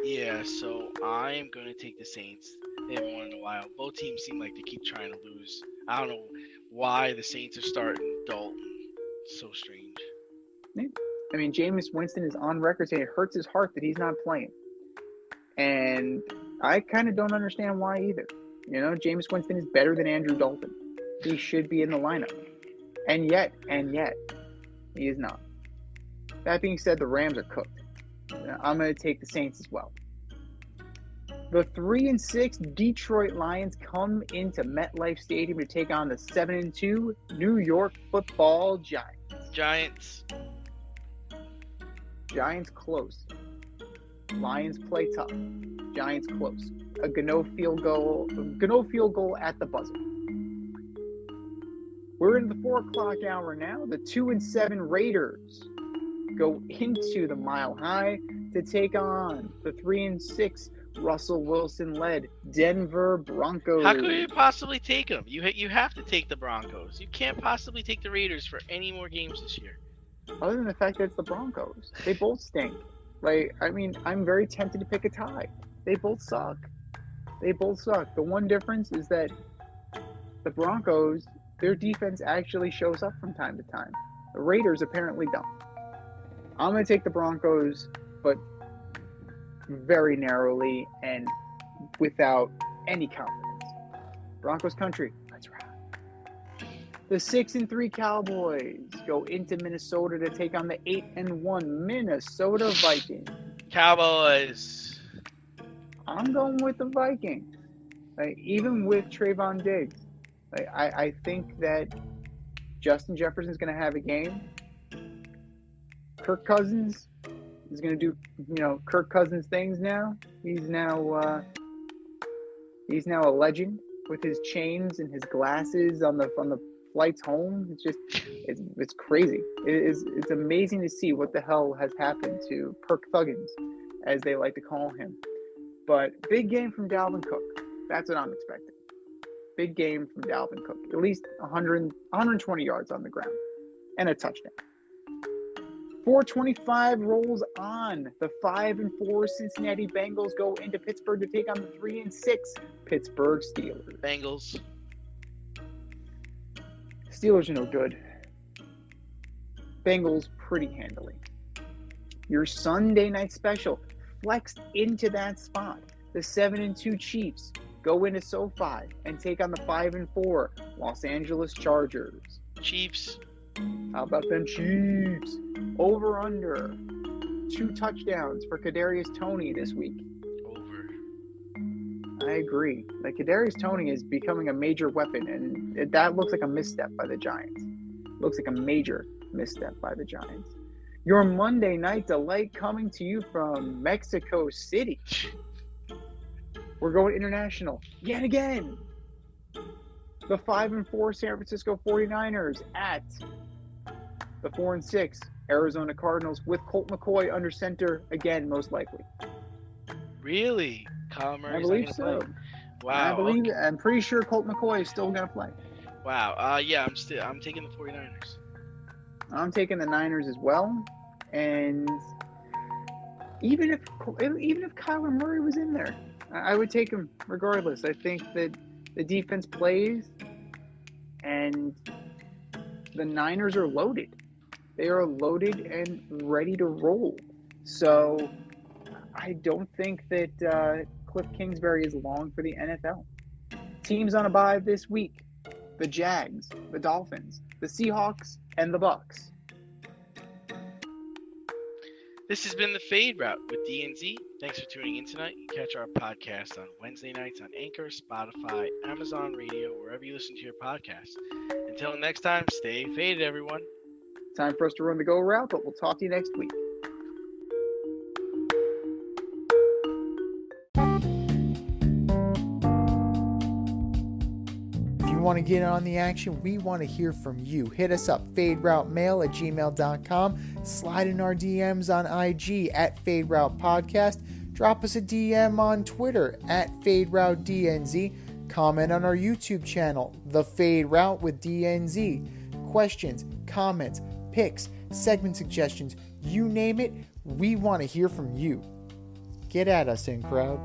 Yeah, so I am going to take the Saints. They haven't won in a while. Both teams seem like they keep trying to lose. I don't know why the Saints are starting Dalton. So strange. I mean, Jameis Winston is on record saying it hurts his heart that he's not playing. And I kind of don't understand why either. You know, Jameis Winston is better than Andrew Dalton. He should be in the lineup. And yet, he is not. That being said, the Rams are cooked. I'm going to take the Saints as well. The 3-6 Detroit Lions come into MetLife Stadium to take on the 7-2 New York Football Giants. Giants close. Lions play tough. Giants close. A Gano field goal at the buzzer. We're in the 4 o'clock hour now. The 2-7 Raiders go into the Mile High to take on the 3-6 Russell Wilson-led Denver Broncos. How could you possibly take them? You have to take the Broncos. You can't possibly take the Raiders for any more games this year. Other than the fact that it's the Broncos. They both stink. Like, I mean, I'm very tempted to pick a tie. They both suck. The one difference is that the Broncos, their defense actually shows up from time to time. The Raiders apparently don't. I'm going to take the Broncos, but very narrowly and without any confidence. Broncos country. Let's ride. The 6-3 Cowboys go into Minnesota to take on the 8-1 Minnesota Vikings. Cowboys. I'm going with the Vikings. Like, even with Trayvon Diggs, like, I think that Justin Jefferson's going to have a game. Kirk Cousins is going to do, Kirk Cousins things now. He's now a legend with his chains and his glasses on the flights home. It's crazy. It's amazing to see what the hell has happened to Perk Thuggins, as they like to call him. But big game from Dalvin Cook. That's what I'm expecting. Big game from Dalvin Cook. At least 120 yards on the ground and a touchdown. 425 rolls on. The 5-4 Cincinnati Bengals go into Pittsburgh to take on the 3-6 Pittsburgh Steelers. Bengals. Steelers are no good. Bengals pretty handily. Your Sunday night special flexed into that spot. The 7-2 Chiefs go into SoFi and take on the 5-4 Los Angeles Chargers. Chiefs. How about them Chiefs? Over under 2 touchdowns for Kadarius Toney this week. Over. I agree. Like, Kadarius Toney is becoming a major weapon, and that looks like a misstep by the Giants. Looks like a major misstep by the Giants. Your Monday night delight coming to you from Mexico City. We're going international yet again. The 5-4 San Francisco 49ers at the 4-6 Arizona Cardinals with Colt McCoy under center again, most likely. Really? Kyler Murray's I believe not so. gonna play? Wow. I'm pretty sure Colt McCoy is still going to play. Wow. Yeah, I'm taking the 49ers. I'm taking the Niners as well. And even if Kyler Murray was in there, I would take him regardless. I think that the defense plays, and the Niners are loaded. They are loaded and ready to roll. So I don't think that Cliff Kingsbury is long for the NFL. Teams on a bye this week: the Jags, the Dolphins, the Seahawks, and the Bucks. This has been the Fade Route with DNZ. Thanks for tuning in tonight. You can catch our podcast on Wednesday nights on Anchor, Spotify, Amazon Radio, wherever you listen to your podcasts. Until next time, stay faded, everyone. Time for us to run the go route, but we'll talk to you next week. Want to get on the action? We want to hear from you. Hit us up, faderoutemail@gmail.com. Slide in our DMs on IG at FadeRoutePodcast. Drop us a DM on Twitter at FadeRouteDNZ. Comment on our YouTube channel, The Fade Route with DNZ. Questions, comments, picks, segment suggestions, you name it, we want to hear from you. Get at us, in crowd.